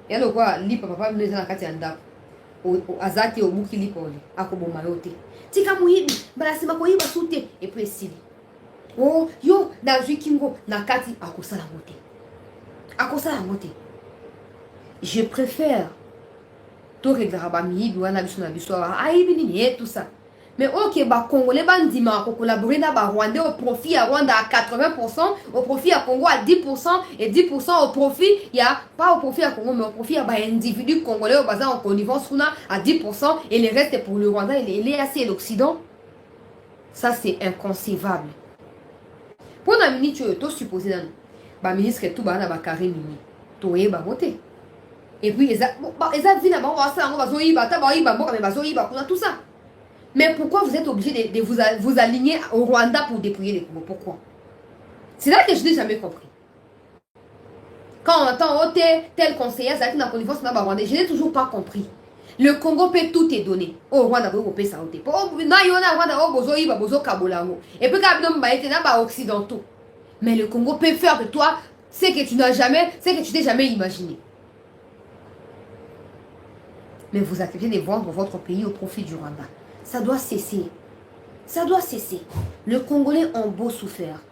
Et alors quoi, lipa papa nous dans la Katianda. Au Azaki au Buki Lipoli. À Kobomalote. Tika Mouyibi, Balasima Koyiba Soute. Et puis Sili. Oh, yo, dans Wikingo, Nakati, à Kosala Mote. À Kosala Mote. Je préfère tout regarder tout ça. Mais ok, bah Congolais bandima collaborer na ba Rwandais au profit à Rwanda à 80%, au profit à Congo à 10% et 10% au profit, il y a pas au profit à Congo mais au profit à ba individu congolais au bazar en connivence à 10% et le reste pour le Rwanda et les assez l'Occident. Ça c'est inconcevable. Pour la minute tu es supposé dans ba ministre tout ba na ba carré mini. Toé ba voter. Et puis, ils ont tout ça. Mais pourquoi vous êtes obligé de vous aligner au Rwanda pour dépouiller les Congo? Pourquoi? C'est là que je n'ai jamais compris. Quand on entend tel conseiller, je n'ai toujours pas compris. Le Congo peut tout te donner. Au Rwanda, vous pouvez ça. Et puis, occidentaux. Mais le Congo peut faire de toi ce que tu n'as jamais, ce que tu n'as jamais imaginé. Mais vous acceptez de vendre votre pays au profit du Rwanda. Ça doit cesser. Ça doit cesser. Les Congolais ont beau souffrir.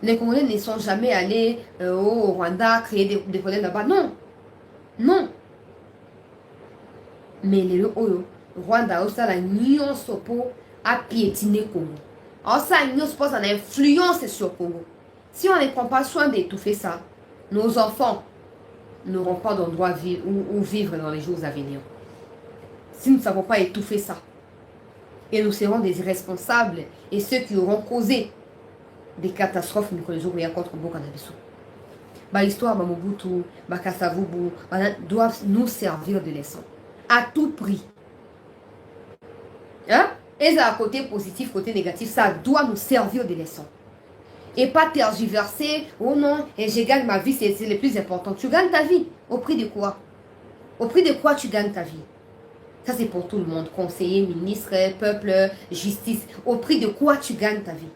Les Congolais ne sont jamais allés au Rwanda créer des problèmes là-bas. Non. Non. Mais le Rwanda aussi la nuance pour à piétiner Congo. Alors ça, nous pense en influence sur Congo. Si on ne prend pas soin d'étouffer ça, nos enfants n'auront pas d'endroit où vivre dans les jours à venir. Si nous ne savons pas étouffer ça, et nous serons des irresponsables et ceux qui auront causé des catastrophes, nous connaissons rien contre Bokanabiso. Bah, l'histoire, bah, Mobutu, bah, Kasavubu, bah, doivent nous servir de leçon. À tout prix. Hein? Et ça, côté positif, côté négatif, ça doit nous servir de leçon. Et pas tergiverser, oh non, et je gagne ma vie, c'est le plus important. Tu gagnes ta vie. Au prix de quoi? Au prix de quoi tu gagnes ta vie? Ça, c'est pour tout le monde. Conseiller, ministre, peuple, justice. Au prix de quoi tu gagnes ta vie?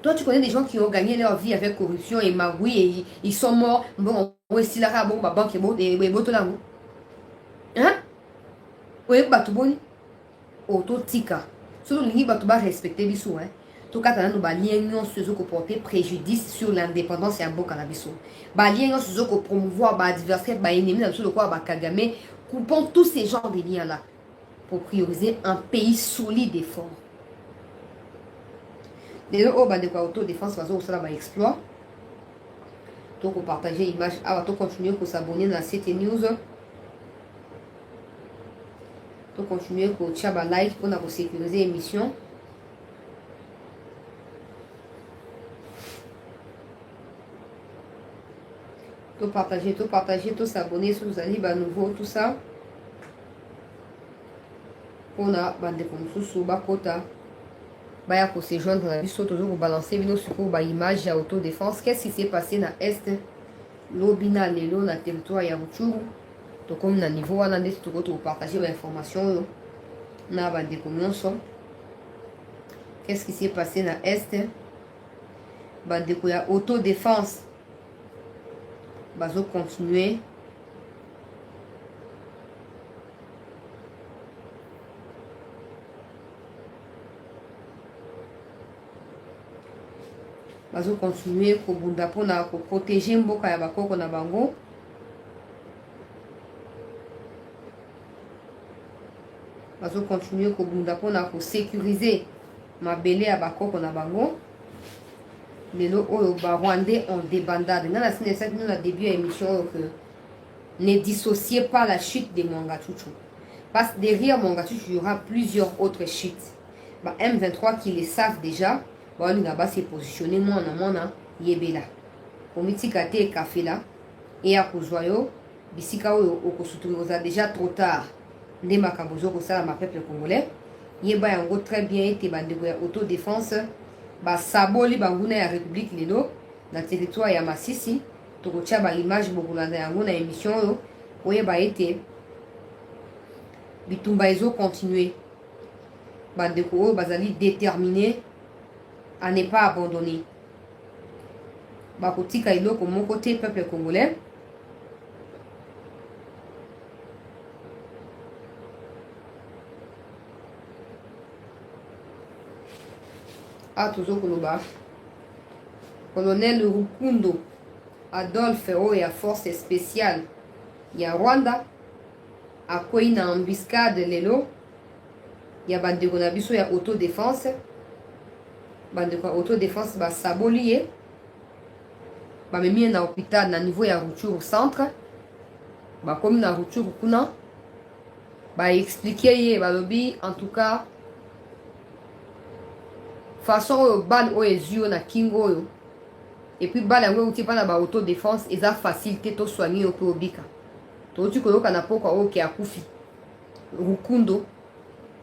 Toi, tu connais des gens qui ont gagné leur vie avec corruption et magouille et ils sont morts. Bon, oui, si la bon, ma banque est morte et oui, tout là. Hein? Oui, bah, tout bon. Auto tika. Surtout, les gens qui respecter bisou, hein. Tout cas, nous balien sur ce porter préjudice sur l'indépendance et un bon cannabis. Balien sur ce promouvoir ba adversaire, ba ennemi, sur le quoi ba Kagame, coupons tous ces genres de liens là pour prioriser un pays solide et fort. D'ailleurs, oh, bah, de quoi autodéfense, façon, ça va exploit. Donc, pour partager l'image, ah, va continuer pour s'abonner à cette news. Donc, continuer pour tchaba like pour nous sécuriser l'émission. Tout partager, tout s'abonner si vous allez, bah, nouveau, tout ça. On a, bah, des comme sous bas, quota. Bah, pour se joindre dans la vie, toujours vous balancer, vidéo sur bah, image à autodéfense. Qu'est-ce qui s'est passé dans l'Est? L'Obina, Lelo, dans le territoire Yarouchou. Donc, comme dans le niveau, on a des tout pour partager l'information. On a bah, des communes. Qu'est-ce qui s'est passé dans l'Est? Bah, des autodéfense. Bah, je continuer. Bazo continuer pour protéger mboka ya bakoko na bango. Bazo continuer pour sécuriser mabele ya bakoko na bango. Lelo oyo ba Rwandais en débandade. Dans la scène de nous, la début de l'émission, ne dissociez pas la chute de Mongatuchu. Parce que derrière Mongatuchu, il y aura plusieurs autres chutes. Bah, M23 qui les savent déjà. Bon, nous avons se positionner moi en amont yebela. Pour mitikate et café là et à Kozoyo, bisika o kosutumoza déjà trop tard. Ndema kabozo ko sala ma peuple congolais. Yeba yango très bien été bandeko ya autodéfense ba saboli banguna ya République lelo na territoire ya Masisi. Tokotia ba image bokulanda yango na émission yo. Oyeba été bitumba ezo continuer. Bandeko o bazali déterminé à ne pas abandonner. Bakotika iloko mon côté peuple congolais. A toujours Koloba. Colonel Rukundo Adolphe Oya force spéciale ya Rwanda akwei na embuscade lelo ya bandeko na biso ya autodéfense. Bandeko autodéfense ba sabolier ba memi na hôpital na niveau ya Rutshuru centre ba comme na Rutshuru kuna ba expliquer ye ba lobby en tout cas façon oyo bal oyo ezio na kingo oyo et puis bal yango euti mpa na ba autodéfense eza facilité to soigner yo mpe obika touti koyoka na pokwa oyo ki akufi Rukundo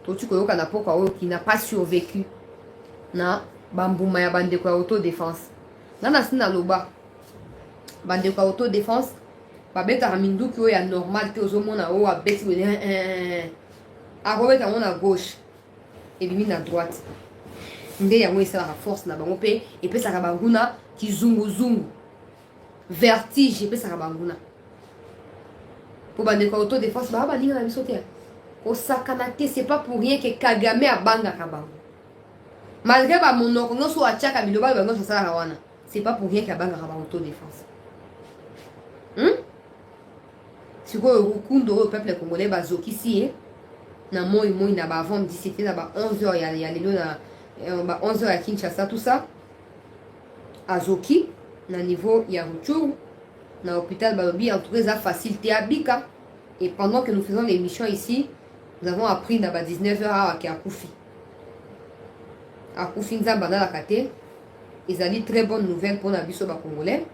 touti koyoka na pokwa oyo ki n'a pas survécu na bambuma ya bandeko ya autodéfense. Nana sina loba bandeko ya autodéfense babetaka minduki oyo ya normal te ozomona oyo abeti akobeta yango na gauche ebimi na droite nde yango esalaka force na bango mpe epesaka banguna kizunguzungu vertige epesaka banguna po bandeko ya autodéfense baa baninga na biso te kosakana te. C'est pas pour rien que Kagame abangaka bango malgré ba monoko nyonso atiaka biloba bango sasalaka wana. C'est pas pour rien qu'abangaka ba autodéfense. Sikoyo Rukundo oyo peuple congolais bazokisi ye na moi na ba avant 17 na ba 11h ya lelo na ba 11h ya Kinshasa tout ça azoki na niveau ya Rutshuru na hôpital balobi en tout cas ça facilité à Bika. Et pendant que nous faisons l'émission ici, nous avons appris na ba 19h à Akufi. Akufi nzamba na la kate. Ils ont dit très bonne nouvelle pour la biso ba congolais.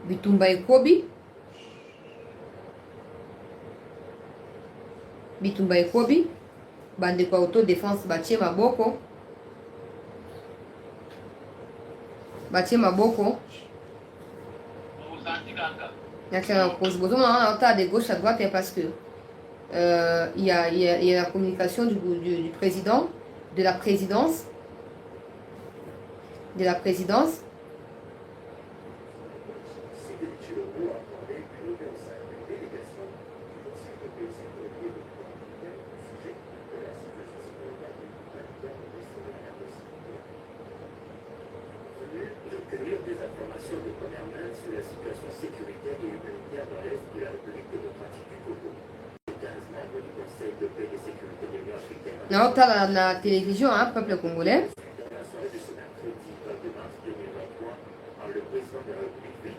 bitumba ekobi bandeko ya autodéfense batie maboko na cause bozomona wana ota de gauche à droite parce que il y a la communication du président de la présidence Obtenir des informations de première main sur la situation sécuritaire et humanitaire dans l'Est de la République démocratique du Congo. Les 15 membres du Conseil de paix et sécurité de l'Union africaine. Naota na télévision, hein, peuple congolais. Dans la soirée de ce mercredi 22 mars 2023, par le président de la République.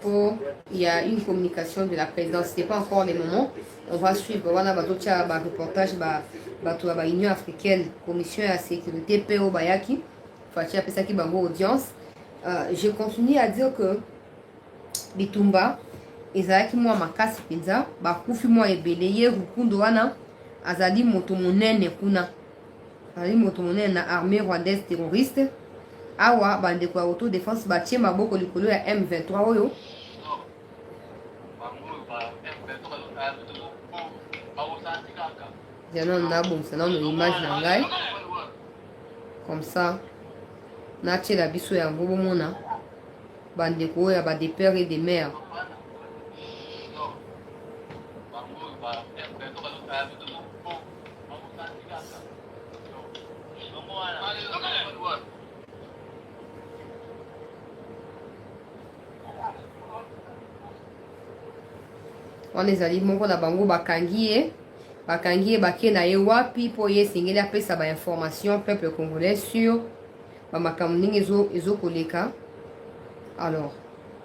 Il y a une communication de la présidence. Ce n'est pas encore les moments. On va suivre. Voilà, reportage, Union africaine, commission à la sécurité, PO Bayaki. Fatia Pesaki Bango audience. Je continue à dire que bitumba ezalaki mwa makasi penza bakufi mwa ebele ye rukundo wana azali moto monene kuna na armée rwandaise terroriste awa bandeko ya autodéfense batie maboko likolo ya M23 oyo jana nabongisa nano image na ngai comme ça natiela biso yango bomona bandeko oyo ya bade père et de mère wana ezali moko na bango bakangi ye bake na ye wapi mpo ye esengeli apesa bainformation peuple congolais sur bamakambo ndenge ezokoleka. Alors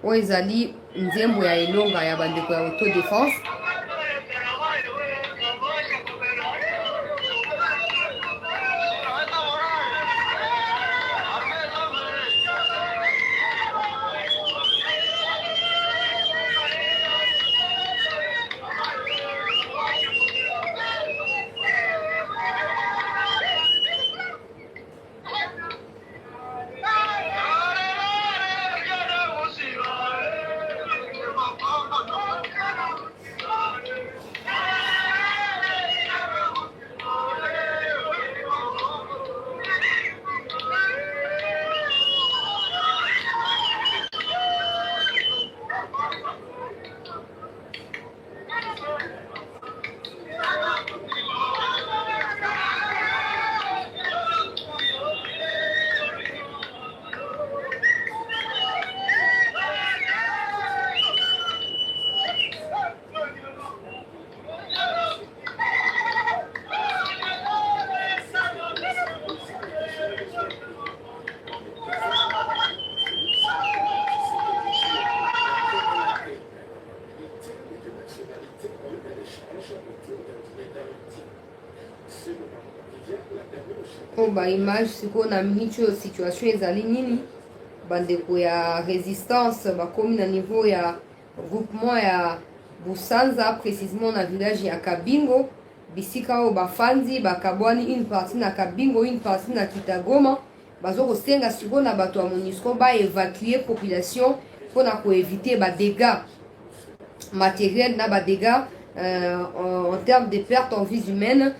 oyo ezali nzembo ya elonga ya bandeko ya autodéfense. Image siko na micho situation ezali nini bandeko ya résistance bakomi na niveau ya groupement ya Busanza précisément na village ya Kabingo bisika oyo bafandi bakabwani une partie na Kabingo une partie na Kitagoma bazo kosenga siko na bato ya MONUSCO ba évacuer population mpona koéviter ba dégâts matériels na ba dégâts en termes de pertes en vies humaines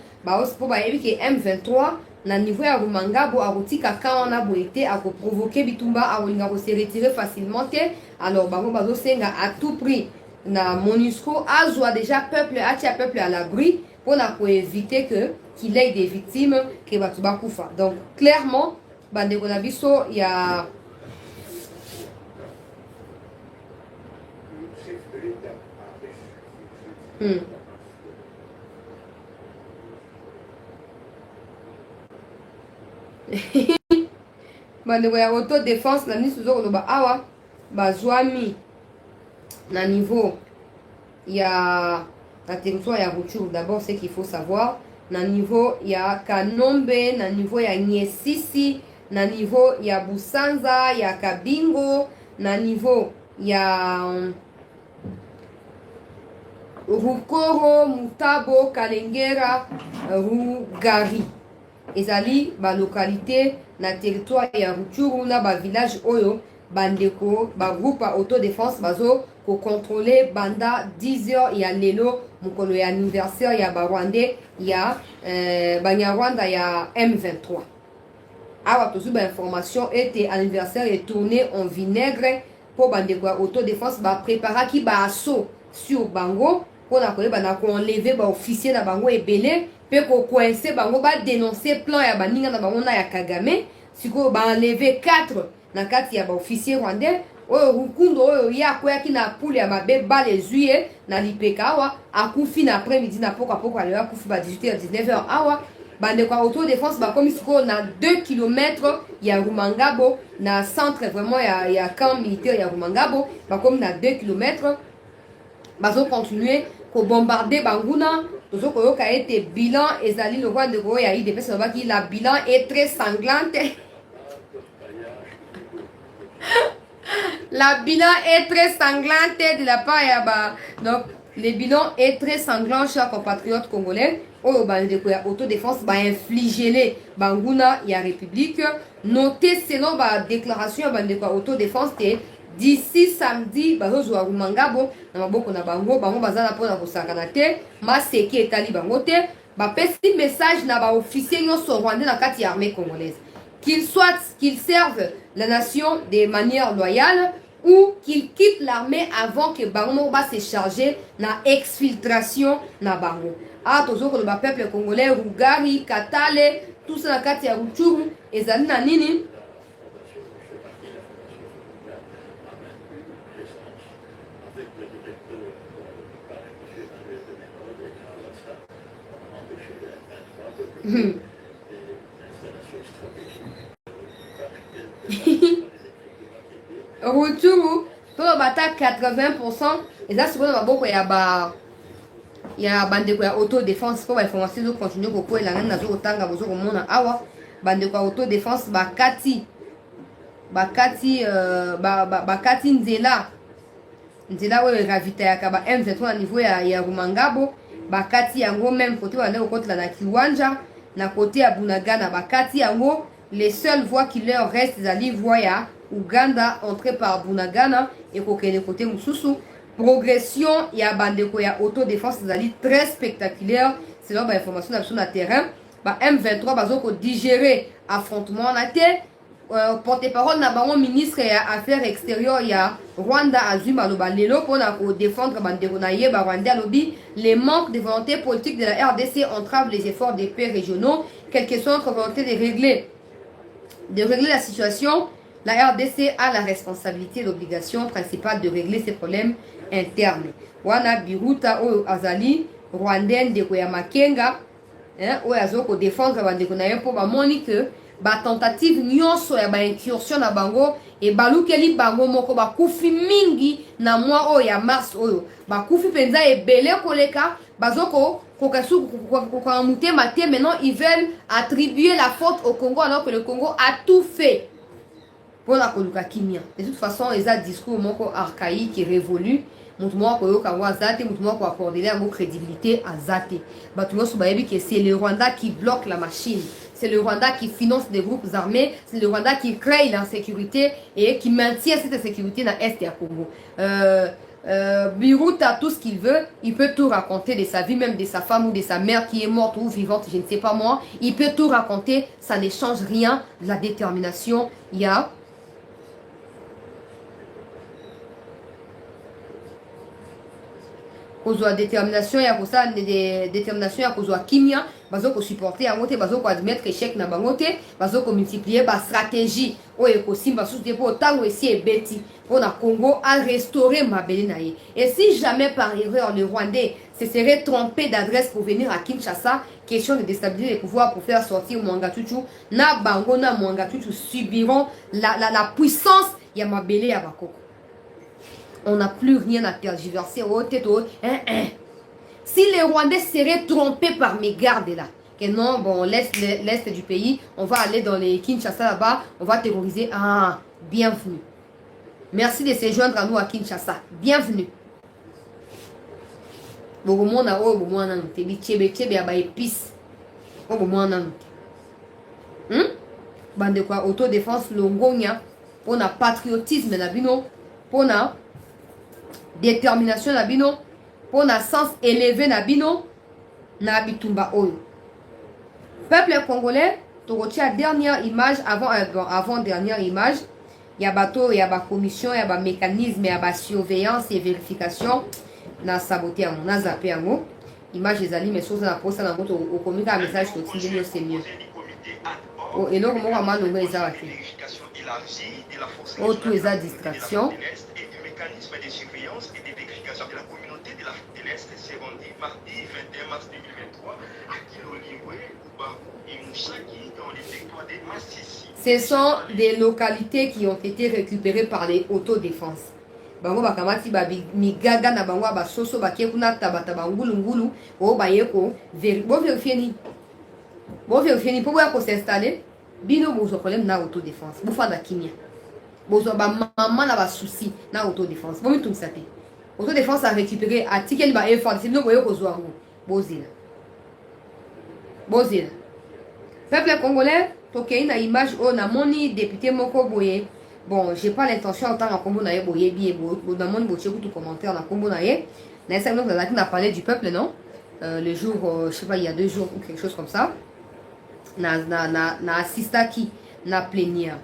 po bayebi ke M23 na niveau ya Rumangabo akotika kaona boete akoprovoquer bitumba akolinga ko se retirer facilement te. Alors bango bazosenga à tout prix na MONUSCO azwa déjà peuple atia peuple à l'abri pour na éviter que qu'il ait des victimes que batu bakufa. Donc clairement bandeko na biso ya bandeko ya autodéfense na niso zokoloba awa bazwami na niveau ya na territoire ya Rutshuru. D'abord ce qu'il faut savoir na niveau ya Kanombe, na niveau ya Nyesisi, na niveau ya Busanza, ya Kabingo, na niveau ya Rukoro, Mutabo, Kalengera, Rugari. Ezali ba localité na territoire ya Rutshuru na ba village oyo bandeko ba groupe autodéfense bazo ko contrôler banda 10h ya lelo mukolo ya anniversaire ya ba Rwandais ya Banyarwanda ya M23. Awa tozu ba information était anniversaire est tourné en vinaigre pour bandeko autodéfense ba préparaki ba assaut sur bango pour na koyeba na ko enlever ba officier na bango ebele pe ko coincer bango ba dénoncer plan ya baninga na bango na ya Kagame siko ba enlever 4 na kati ya ba officier rwandais oyo rukundo oyo ya koyaki na poule ya mabe ba les juillet na lipeka awa akufi na après midi na poka poka le akufi ba 18h 19h awa bande kwa autodéfense ba komi siko na 2 km ya Rumangabo na centre vraiment ya camp militaire ya Rumangabo ba komi na 2 km bazo continuer ko bombarder banguna tozo koyoka ete bilan ezali le roi de Goro ya IDPS qui la bilan est très sanglante. La bilan est très sanglante de la part ya ba donc le bilan est très sanglant chers compatriotes congolais oyo bande ko ya autodéfense ba infliger les banguna ya république noté selon ba déclaration bande ko autodéfense te d'ici samedi bazozwa Rumangabo na maboko na bango bango bazala pona kosakana te maseki etali bango te bapesi message na ba officier nyonso rwandais na kati ya armée congolaise qu'ils servent la nation de manière loyale ou qu'ils quittent l'armée avant que bango ba se charger na exfiltration na bango tozoko le peuple congolais Rugari Katale tout ça na kati ya Rutshuru ezali na nini Rutshuru to bata 80% eza sikoyo na maboko ya bandeko ya autodéfense po ba information zo continue ko ko elanga na zo kotanga bozo komona awa bandeko ya autodéfense bakati nzela oyo ravitayaka ba M23 na niveau ya Rumangabo bakati yango même côté wale okotela na Kiwanja na côté ya Bunagana bakati yango les seules voies qui leur restent ezali voie ya Uganda entrée par Bunagana et kokene côté mususu progression ya bandeko ya autodéfense ezali très spectaculaire selon ba information na sur terrain ba M23 bazoko digérer affrontement na te porte-parole na bango ministre ya affaires extérieures ya Rwanda azwi maloba lelo pona ko défendre bandeko na ye ba Rwanda lobi les manques de volonté politique de la RDC entravent les efforts des pays régionaux quelle que soit notre volonté de régler la situation. La RDC a la responsabilité et l'obligation principale de régler ces problèmes internes. Wana Biruta o azali Rwandais ndeko ya Makenga o azoko défendre bandeko na ye po ba moni que ba tentative nyonso ya ba incursion na bango e balukeli bango moko ba kufi mingi na mois o ya mars oyo ba kufi penza ebele koleka bazoko kokasu kokamute maté maintenant ils veulent attribuer la faute au Congo alors que le Congo a tout fait pour la koluka kimia. De toute façon, ils ont un discours moko archaïque et révolu. Moutoumo ko yoka wa zate, moutoumo ko accorder la crédibilité à zate. Batumo subayebi que c'est le Rwanda qui bloque la machine. C'est le Rwanda qui finance des groupes armés, c'est le Rwanda qui crée l'insécurité et qui maintient cette insécurité dans l'Est et à Congo. Birut a tout ce qu'il veut, il peut tout raconter de sa vie, même de sa femme ou de sa mère qui est morte ou vivante, je ne sais pas moi. Il peut tout raconter, ça ne change rien. La détermination, il y a kozwa détermination ya kosa détermination ya kozwa kimia bazoko supporter yango te bazoko admettre échec na bango te bazoko multiplier ba stratégie oyo kosimba susu po tango esi ebeti pona Congo a restaurer mabele na ye. Et si jamais par erreur le Rwandais se serait trompé d'adresse pour venir à Kinshasa, question de déstabiliser les pouvoirs pour faire sortir Mouangatutu, na bango na Mouangatutu subiront la puissance ya mabele ya bakoko. On n'a plus rien à tergiverser. Si les Rwandais seraient trompés par mes gardes là, que non, bon, on laisse l'Est du pays, on va aller dans les Kinshasa là-bas, on va terroriser. Ah, bienvenue. Merci de se joindre à nous à Kinshasa. Bienvenue. bokomona oyo bomwana nanu te bityebetiebe ya baépice oyo bomwana nanu te bandeko ya autodéfense longonia mpona patriotisme na bino mpona détermination na bino mpona sens élevé na bino na bitumba oyo peuple congolais tokotia dernière image avant dernière image ya bato ya bacommission ya bamécanisme ya basurveillance et vérification na sabote yango na zape yango image ezali mais soza na posa nango okomi kaka message totindeli yo c'est mieux eloko moko amanongo eza wate oyo tout eza distraction Ce sont des localités qui ont été récupérées par les autodéfenses. Bango bakamati ba migaga na bango ba soso ba kekuna tabata bangulu ngulu o ba yeko bo vérifier ni pour ko s'installer bino bozo problème na autodéfense bo fa na kimia bozo ba maman na ba souci na autodéfense bo mitung sape autodéfense a récupéré article ba effort c'est bino boyo ko zo ngo bozela peuple congolais tokei na image o na moni député moko boye. Bon, j'ai pas l'intention en tant que combo naie boye bien bo na moni boche tout commentaire na combo naie. Na ça donc on a parlé du peuple non? Le jour je sais pas il y a 2 jours ou quelque chose comme ça. Na assista qui na plénière.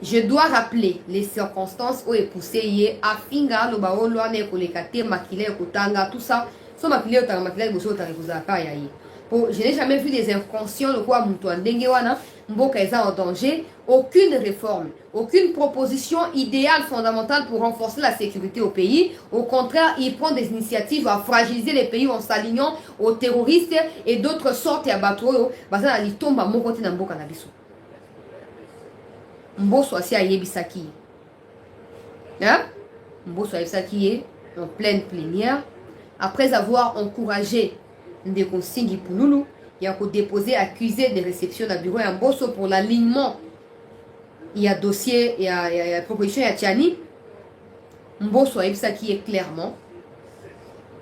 Je dois rappeler les circonstances où est poussé hier à finga lo ba olo ane ko lekate makile ko tanga tout ça. So makile o tanga makile bo so tanga ko zaka ya yi. Je n'ai jamais vu des inconscients le quoi muto ndenge wana mboka eza en danger. Aucune réforme, aucune proposition idéale fondamentale pour renforcer la sécurité au pays. Au contraire, il prend des initiatives à fragiliser les pays en s'alignant aux terroristes et d'autres sortes à bateaux. Baza na litomba moko te na mboka na biso. Mboso asi ayebisaki. Hein? Mboso ayebisaki en pleine plénière après avoir encouragé Ndeko Nsingi Pululu, il a déposé accusé de réception à bureau en Mboso pour l'alignement. Il y a dossier, il y a proposition, il y a Tiani. Mboso a ça qui est clairement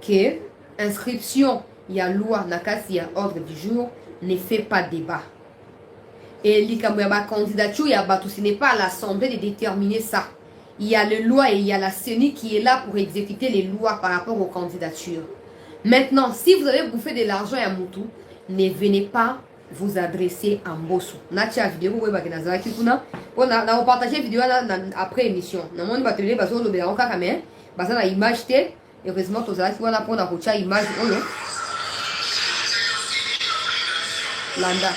que inscription, il y a loi, il y a ordre du jour, ne fait pas débat. Et il y a candidature, il y a bateau, ce n'est pas à l'Assemblée de déterminer ça. Il y a les lois et il y a la CENI qui est là pour exécuter les lois par rapport aux candidatures. Maintenant, si vous avez bouffé de l'argent à Moutou, ne venez pas vous adresser à Mboso. Natia vidéo vous voyez na zaki kuna. On a partagé vidéo après émission. Na moni ba télé bazo lobela on kaka mais baza na image te heureusement to zaki wana pona ko cha image oyo. Landa.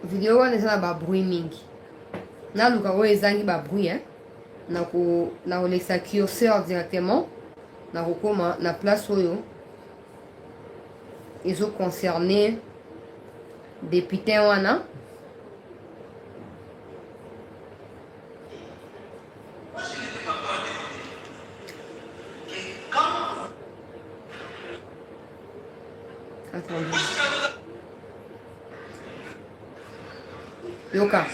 Vidéo wana eza na ba bruit mingi. Na luka oyo ezangi ba bruit hein. Na kolekisa curseur directement na kokoma na place oyo ezo concerner député wana. Attendez. Yoka.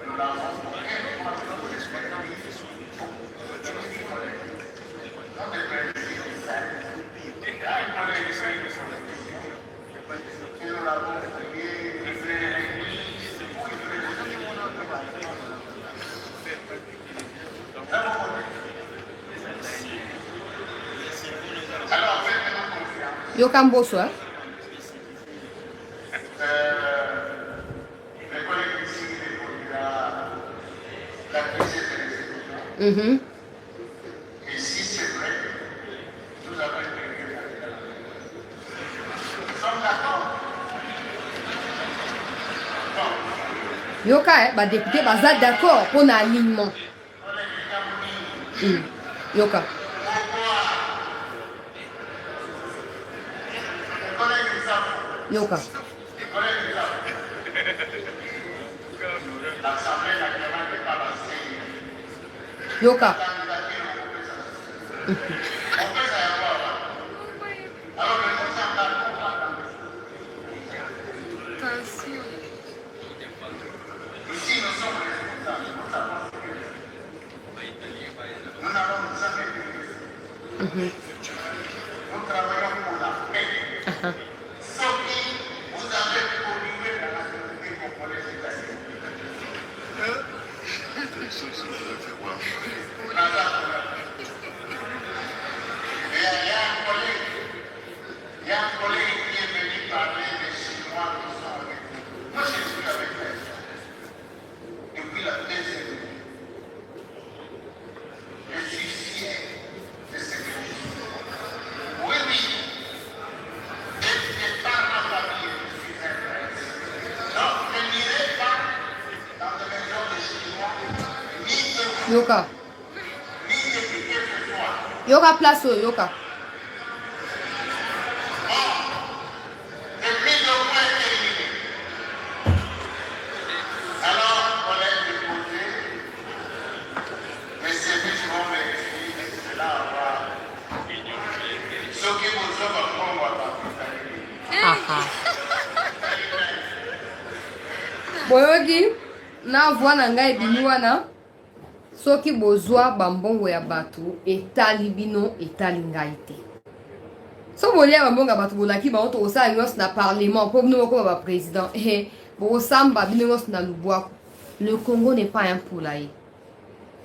Nous l'avons Yo Kamboso, hein? Mm-hmm. Et si c'est vrai, nous avons été nous sommes d'accord. Yoka, bah député, bah ça d'accord pour l'alignement. Yoka. Yoka. Yoka. Ici, nous sommes responsables. Nous n'avons jamais fait. Nous travaillons pour la paix. Ce qui vous avez pollué dans la société congolaise c'est-à-dire. Il y a un collègue qui est venu parler des Chinois qui sont avec nous. Moi, je suis avec elle. Depuis la deuxième année. Je suis fier de ce que je suis. Oui, oui. Je parle à ma famille, je suis intéressé. Donc, je n'irai pas dans des maisons de Chinois, ni de Yoka. ni de qui que ce soit. Yoka place, Yoka. Depuis le point terminé. Alors, on a déposé, les services vont vérifier, et cela va. Ce qui vous sauve encore, on va pas. Boyoki, na voix na ngai biniwana. Soki bozwa bambongo ya batu, etali bino, etali ngai te. So bolia bambongo ya batu bolaki ba oto osa nyos na parlement pour nous comme président. Bo samba bino na lubwa. Le Congo n'est pas un poulailler.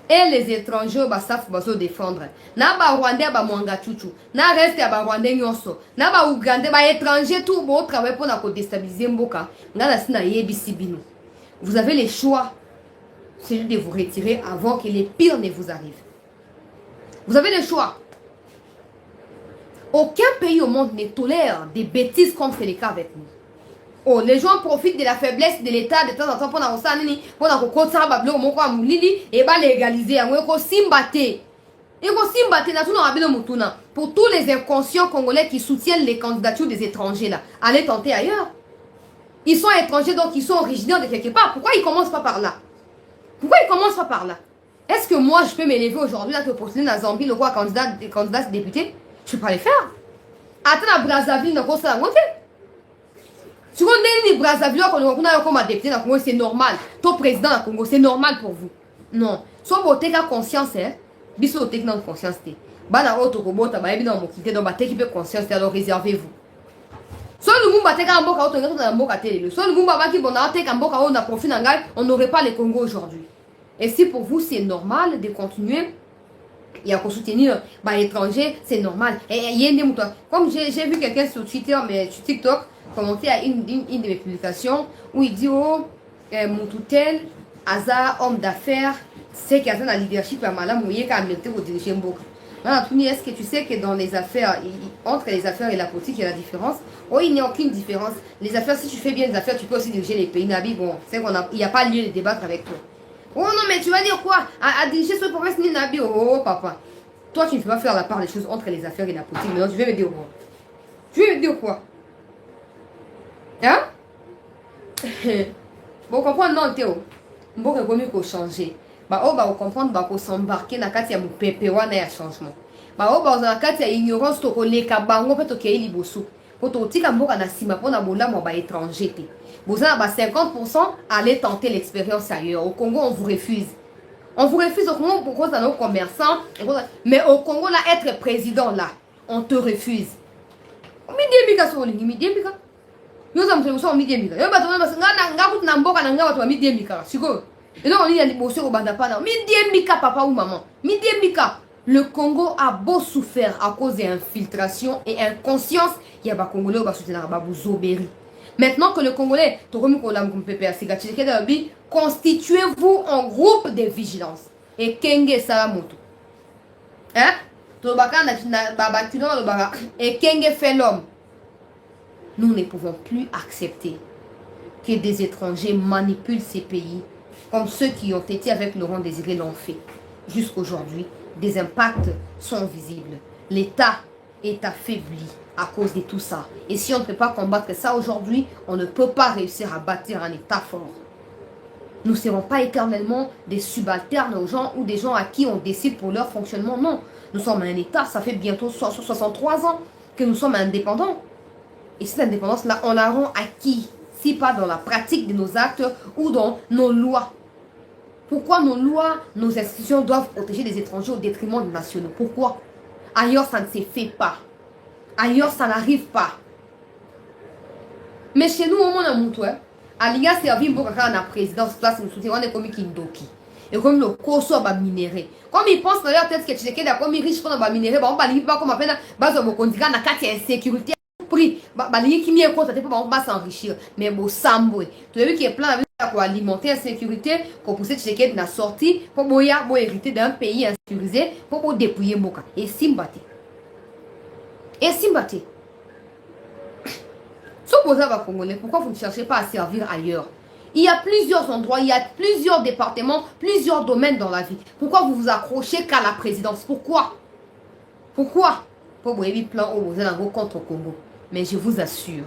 Et les étrangers ba saf ba so défendre. Na ba Rwandais ba mwanga chuchu. Na reste ya ba Rwandais nyonso. Na ba Ougandais ba étrangers tout bo travailler pour na ko déstabiliser mboka. Ngala sina yebisi bino. Vous avez les choix. C'est de vous retirer avant que les pires ne vous arrivent. Vous avez le choix. Aucun pays au monde ne tolère des bêtises comme c'est le cas avec nous. Oh, les gens profitent de la faiblesse de l'État de temps en temps pour légaliser. Pour tous les inconscients congolais qui soutiennent les candidatures des étrangers là, allez tenter ailleurs. Ils sont étrangers donc ils sont originaires de quelque part. Pourquoi ils commencent pas par là? Pourquoi ils commencent pas par là? Est-ce que moi je peux m'élever aujourd'hui là que postuler dans Zambie le roi candidat député? Je peux pas le faire. Attends à Brazzaville dans ça monter. Si vous avez Brazzaville comme député dans le Congo, c'est normal. Ton président dans le Congo, c'est normal pour vous. Non. Soit vous avez conscience, hein. Biso vous avez conscience. Bana auto kobota ba ebi na mokité donc ba teki pe conscience alors réservez-vous. Soit le mumba teka mboka auto ngata na mboka tele. Soit le mumba baki bona teka mboka on a profit na ngai, on n'aurait pas le Congo aujourd'hui. Et si pour vous c'est normal de continuer, il y a qu'on soutenir bah, l'étranger, c'est normal. Et comme j'ai vu quelqu'un sur Twitter, mais sur TikTok, commenter à une de mes publications où il dit oh, Moutoutel, Aza, homme d'affaires, c'est qu'il y a dans la leadership, au diriger Mboka. Est-ce que tu sais que dans les affaires, entre les affaires et la politique, il y a la différence? Oh, il n'y a aucune différence. Les affaires, si tu fais bien les affaires, tu peux aussi diriger les pays. Nabi, bon, c'est qu'il n'y a pas lieu de débattre avec toi. Oh non, mais tu vas dire quoi? À diriger ce province ni Nabi, oh papa. Toi, tu ne peux pas faire la part des choses entre les affaires et la politique. Maintenant, tu veux me dire quoi? Tu veux me dire quoi? Hein? Bon, comprendre, non, Théo. Bon, il vaut mieux qu'on change. Bah, oh, bah, on comprend, bah, qu'on s'embarque dans la carte, il y a mon pépé, il y a un changement. Bah, oh, bah, dans la carte, il y a ignorance, tu connais les cabango, peut-être qu'il y a des bossous. Pour ton petit cambo, on a sima, pour on a bah, étranger. Vous avez 50%, allez tenter l'expérience ailleurs. Au Congo, on vous refuse. On vous refuse au Congo pour cause de nos commerçants. Mais au Congo, là, être président, là, on te refuse. Nous sommes tous en midi. Nous sommes papa ou maman. Le Congo a beau souffrir à cause d'infiltration et inconscience, il y a des Congolais qui soutenir Zobéry. Maintenant que le Congolais, constituez-vous en groupe de vigilance. Et Kenge Salamoto. Hein? Et Kenge fait l'homme. Nous ne pouvons plus accepter que des étrangers manipulent ces pays comme ceux qui ont été avec Laurent Désiré l'ont fait. Jusqu'aujourd'hui, des impacts sont visibles. L'État est affaibli à cause de tout ça. Et si on ne peut pas combattre ça aujourd'hui, on ne peut pas réussir à bâtir un État fort. Nous ne serons pas éternellement des subalternes aux gens ou des gens à qui on décide pour leur fonctionnement. Non, nous sommes un État, ça fait bientôt 63 ans que nous sommes indépendants. Et cette indépendance-là, on la rend à qui? Si pas dans la pratique de nos actes ou dans nos lois. Pourquoi nos lois, nos institutions doivent protéger les étrangers au détriment des nationaux? Pourquoi? Ailleurs, ça ne se fait pas. Ailleurs, ça n'arrive pas. Mais chez nous, au monde, on a l'IA servi pour quand la présidence place, nous soutenons, on est comme Kindoki. Et comme le Koso va minérer. Comme ils pensent dans leur tête que tu sais qu'il y a comme ils riches pour minérer, on va pas comme appelle, base de mon contingent, la carte est sécurité. Prix, qui m'y est contre, on va s'enrichir. Mais bon, Sambo, tu as vu qu'il y a plein pour alimenter la sécurité, pour pousser Tchéké de la sortie, pour hériter d'un pays insécurisé, pour dépouiller Moka. Et Simbate. Et Simbate. Supposez à Congolais, pourquoi vous ne cherchez pas à servir ailleurs? Il y a plusieurs endroits, il y a plusieurs départements, plusieurs domaines dans la vie. Pourquoi vous vous accrochez qu'à la présidence? Pourquoi? Pourquoi? Pour vous éviter plan au contre Congo. Mais je vous assure,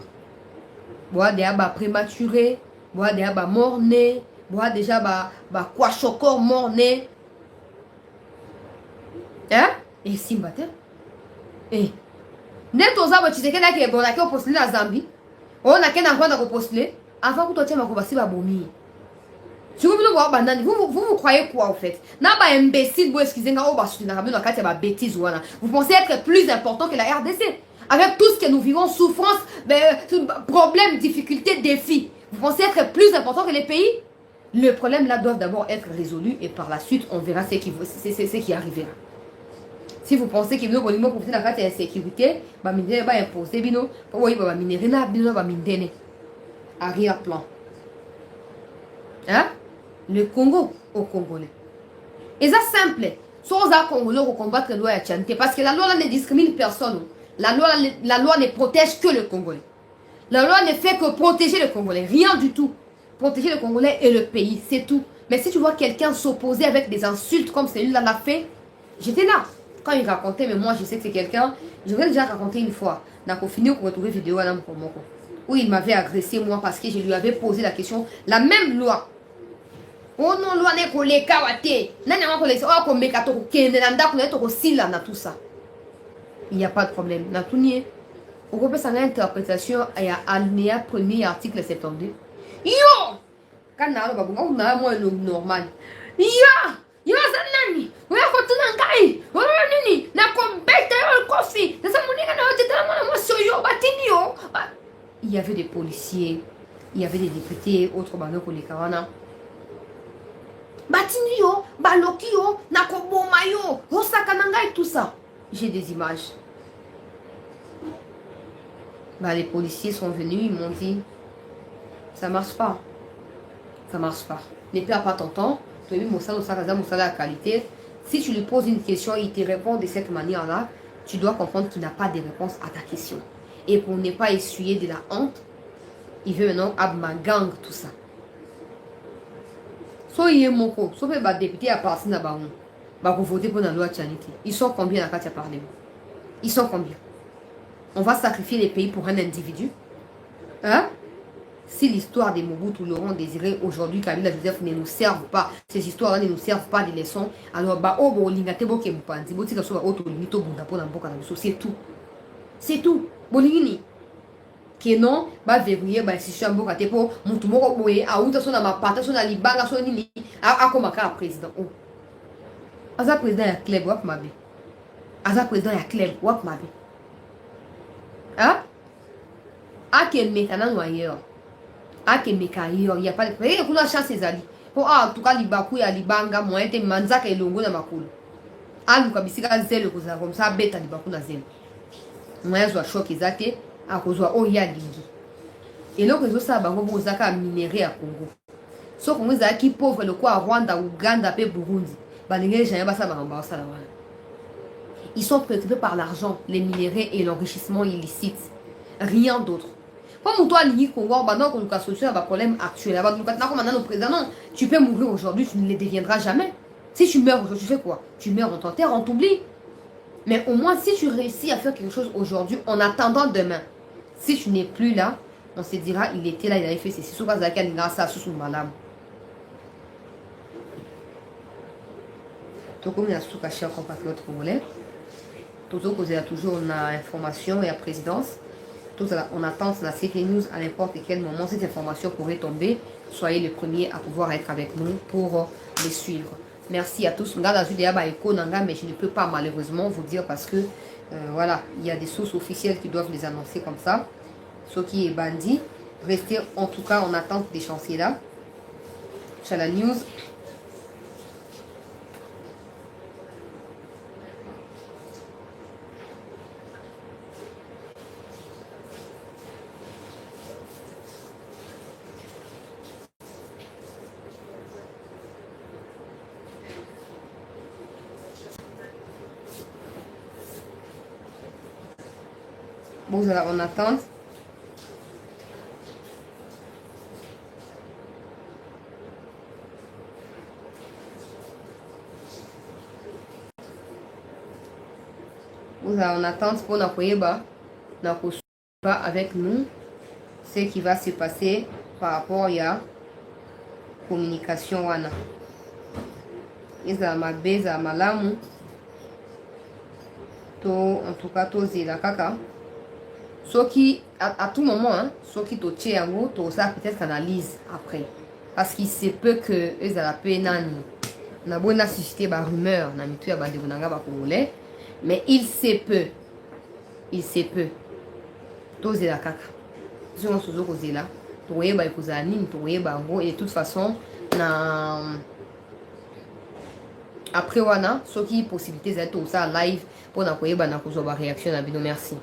bois déjà prématuré, bois déjà mort-né, bois déjà quoi chocor mort-né. Hein? Et si m'bate? Eh. Net aux arbres, tu sais qu'il y a qui ont postulé la Zambie. On a qu'un enfant à postuler. Avant que toi tu m'as commencé à vomir. Si vous voulez voir banane, vous croyez quoi au fait? N'a pas imbécile, vous excusez-moi, vous pensez être plus important que la RDC? Avec tout ce que nous vivons, souffrance, problèmes, difficultés, défis. Vous pensez être plus important que les pays? Le problème là doit d'abord être résolu et par la suite on verra ce qui arrivera. Si vous pensez que vous avez profiter de la carte de sécurité, vous allez imposer, vous allez minérer, arrière-plan. Hein? Le Congo au Congolais. Et ça simple. Soit aux Congolais pour combattre la loi à Tchanté. Parce que la loi là, ne discrimine personne. La loi ne protège que le Congolais. La loi ne fait que protéger le Congolais. Rien du tout. Protéger le Congolais et le pays. C'est tout. Mais si tu vois quelqu'un s'opposer avec des insultes comme celui-là l'a fait, j'étais là. Quand il racontait, mais moi je sais que c'est quelqu'un, je l'ai déjà raconté une fois. Dans le fini, pour retrouver vidéo à pour moi. Où il m'avait agressé moi parce que je lui avais posé la question. La même loi. Oh non, loi n'est pas les kawate. N'a pas les oh comme mekato kende nanda ko neto ko sila na tout ça. Il n'y a pas de problème. N'a tout nié. Au groupe ça l'interprétation il y a alinéa premier article 72. Yo! Quand na ba bon on a moi normal. Yo sanani. Wa ko tunangai. Wa nini? Na ko bete yo coffee. Na sa moninga na hotela moi soyo batini yo. Il y avait des policiers, il y avait des députés, autres banaux pour les Kawana. Batinio, Balokio, Nakobomayo, Osakananga et tout ça. J'ai des images. Les policiers sont venus, ils m'ont dit ça marche pas. Ça marche pas. Ne perds pas ton temps. Tu as vu Moussa la qualité. Si tu lui poses une question et il te répond de cette manière-là, tu dois comprendre qu'il n'a pas de réponse à ta question. Et pour ne pas essuyer de la honte, il veut maintenant abmagang tout ça. Soyez moko, soyez député à passer na baon. Vous votez pour la loi de Chanité. Ils sont combien à Katia parler? Ils sont combien? On va sacrifier les pays pour un individu? Hein? Si l'histoire des Mobutu, Laurent Désiré, aujourd'hui, Kabila Joseph ne nous servent pas, ces histoires-là ne nous servent pas de leçons, alors c'est tout. C'est tout. Bolingini. Que non, verrouiller, si je suis un beau côté pour mon tout moro boye, à où tu as ma pata, sur la libanga, sur nini, à comme un président. Oh. Aza président, il y a club, wap ma bé. Aza président, il y a club, wap ma bé. Hein? A quel mécanisme ailleurs? A quel mécanisme ailleurs? Il n'y a pas de. Il y a une chance, ces alliés. Pour en tout cas, Libakou, il y a Libanga, moi, et Manzak et Longo dans ma coule. aluka bisika zelo kozala comme ça beta libaku na zelo moyen azwa choc eza te akozwa oyo ye alingi eloko ezosala bango bongo eza kaka minere ya congo so congo ezalaki pauvre lokola rwanda uganda mpe burundi balingi jamais basala makambo basala wana. Ils sont préoccupés par l'argent, les minéraux et l'enrichissement illicite. Rien d'autre. Comme toi, l'Union Congo, maintenant qu'on a solution à un problème actuel, non, tu peux mourir aujourd'hui, tu ne le deviendras jamais. Si tu meurs aujourd'hui, tu fais quoi? Tu meurs, on t'enterre, on t'oublie. Mais au moins, si tu réussis à faire quelque chose aujourd'hui, en attendant demain, si tu n'es plus là, on se dira, il était là, il avait fait ceci. C'est ça, il a ça, sous malade. Donc, comme il y a tout caché en compatriote congolais, toujours causer toujours une information et la présidence. On attend la CT News à n'importe quel moment. Cette information pourrait tomber. Soyez les premiers à pouvoir être avec nous pour les suivre. Merci à tous. Mais je ne peux pas malheureusement vous dire parce que voilà, il y a des sources officielles qui doivent les annoncer comme ça. Ce qui est bandit. Restez en tout cas en attente des chantiers là. Chala News. Bon, vous allez en attente. Vous allez en attente pour n'appuyer pas avec nous ce qui va se passer par rapport à la communication. Ils ont ma base à malamu. En tout cas, tous les kaka. Ceux qui, à tout moment, hein, ceux qui te tiennent en haut, ça peut-être analyse après. Parce qu'il se peut que eux à la peine n'a pas suscité des rumeurs, n'a mis tout à bande congolais, mais il se peut, tous les kaka. Si on se dit là, tu es bah écoute anime, tu es bah et de toute façon, na après wana, ceux qui possibilité d'être tout ça live pour n'avoir bah na réaction à vidéo merci.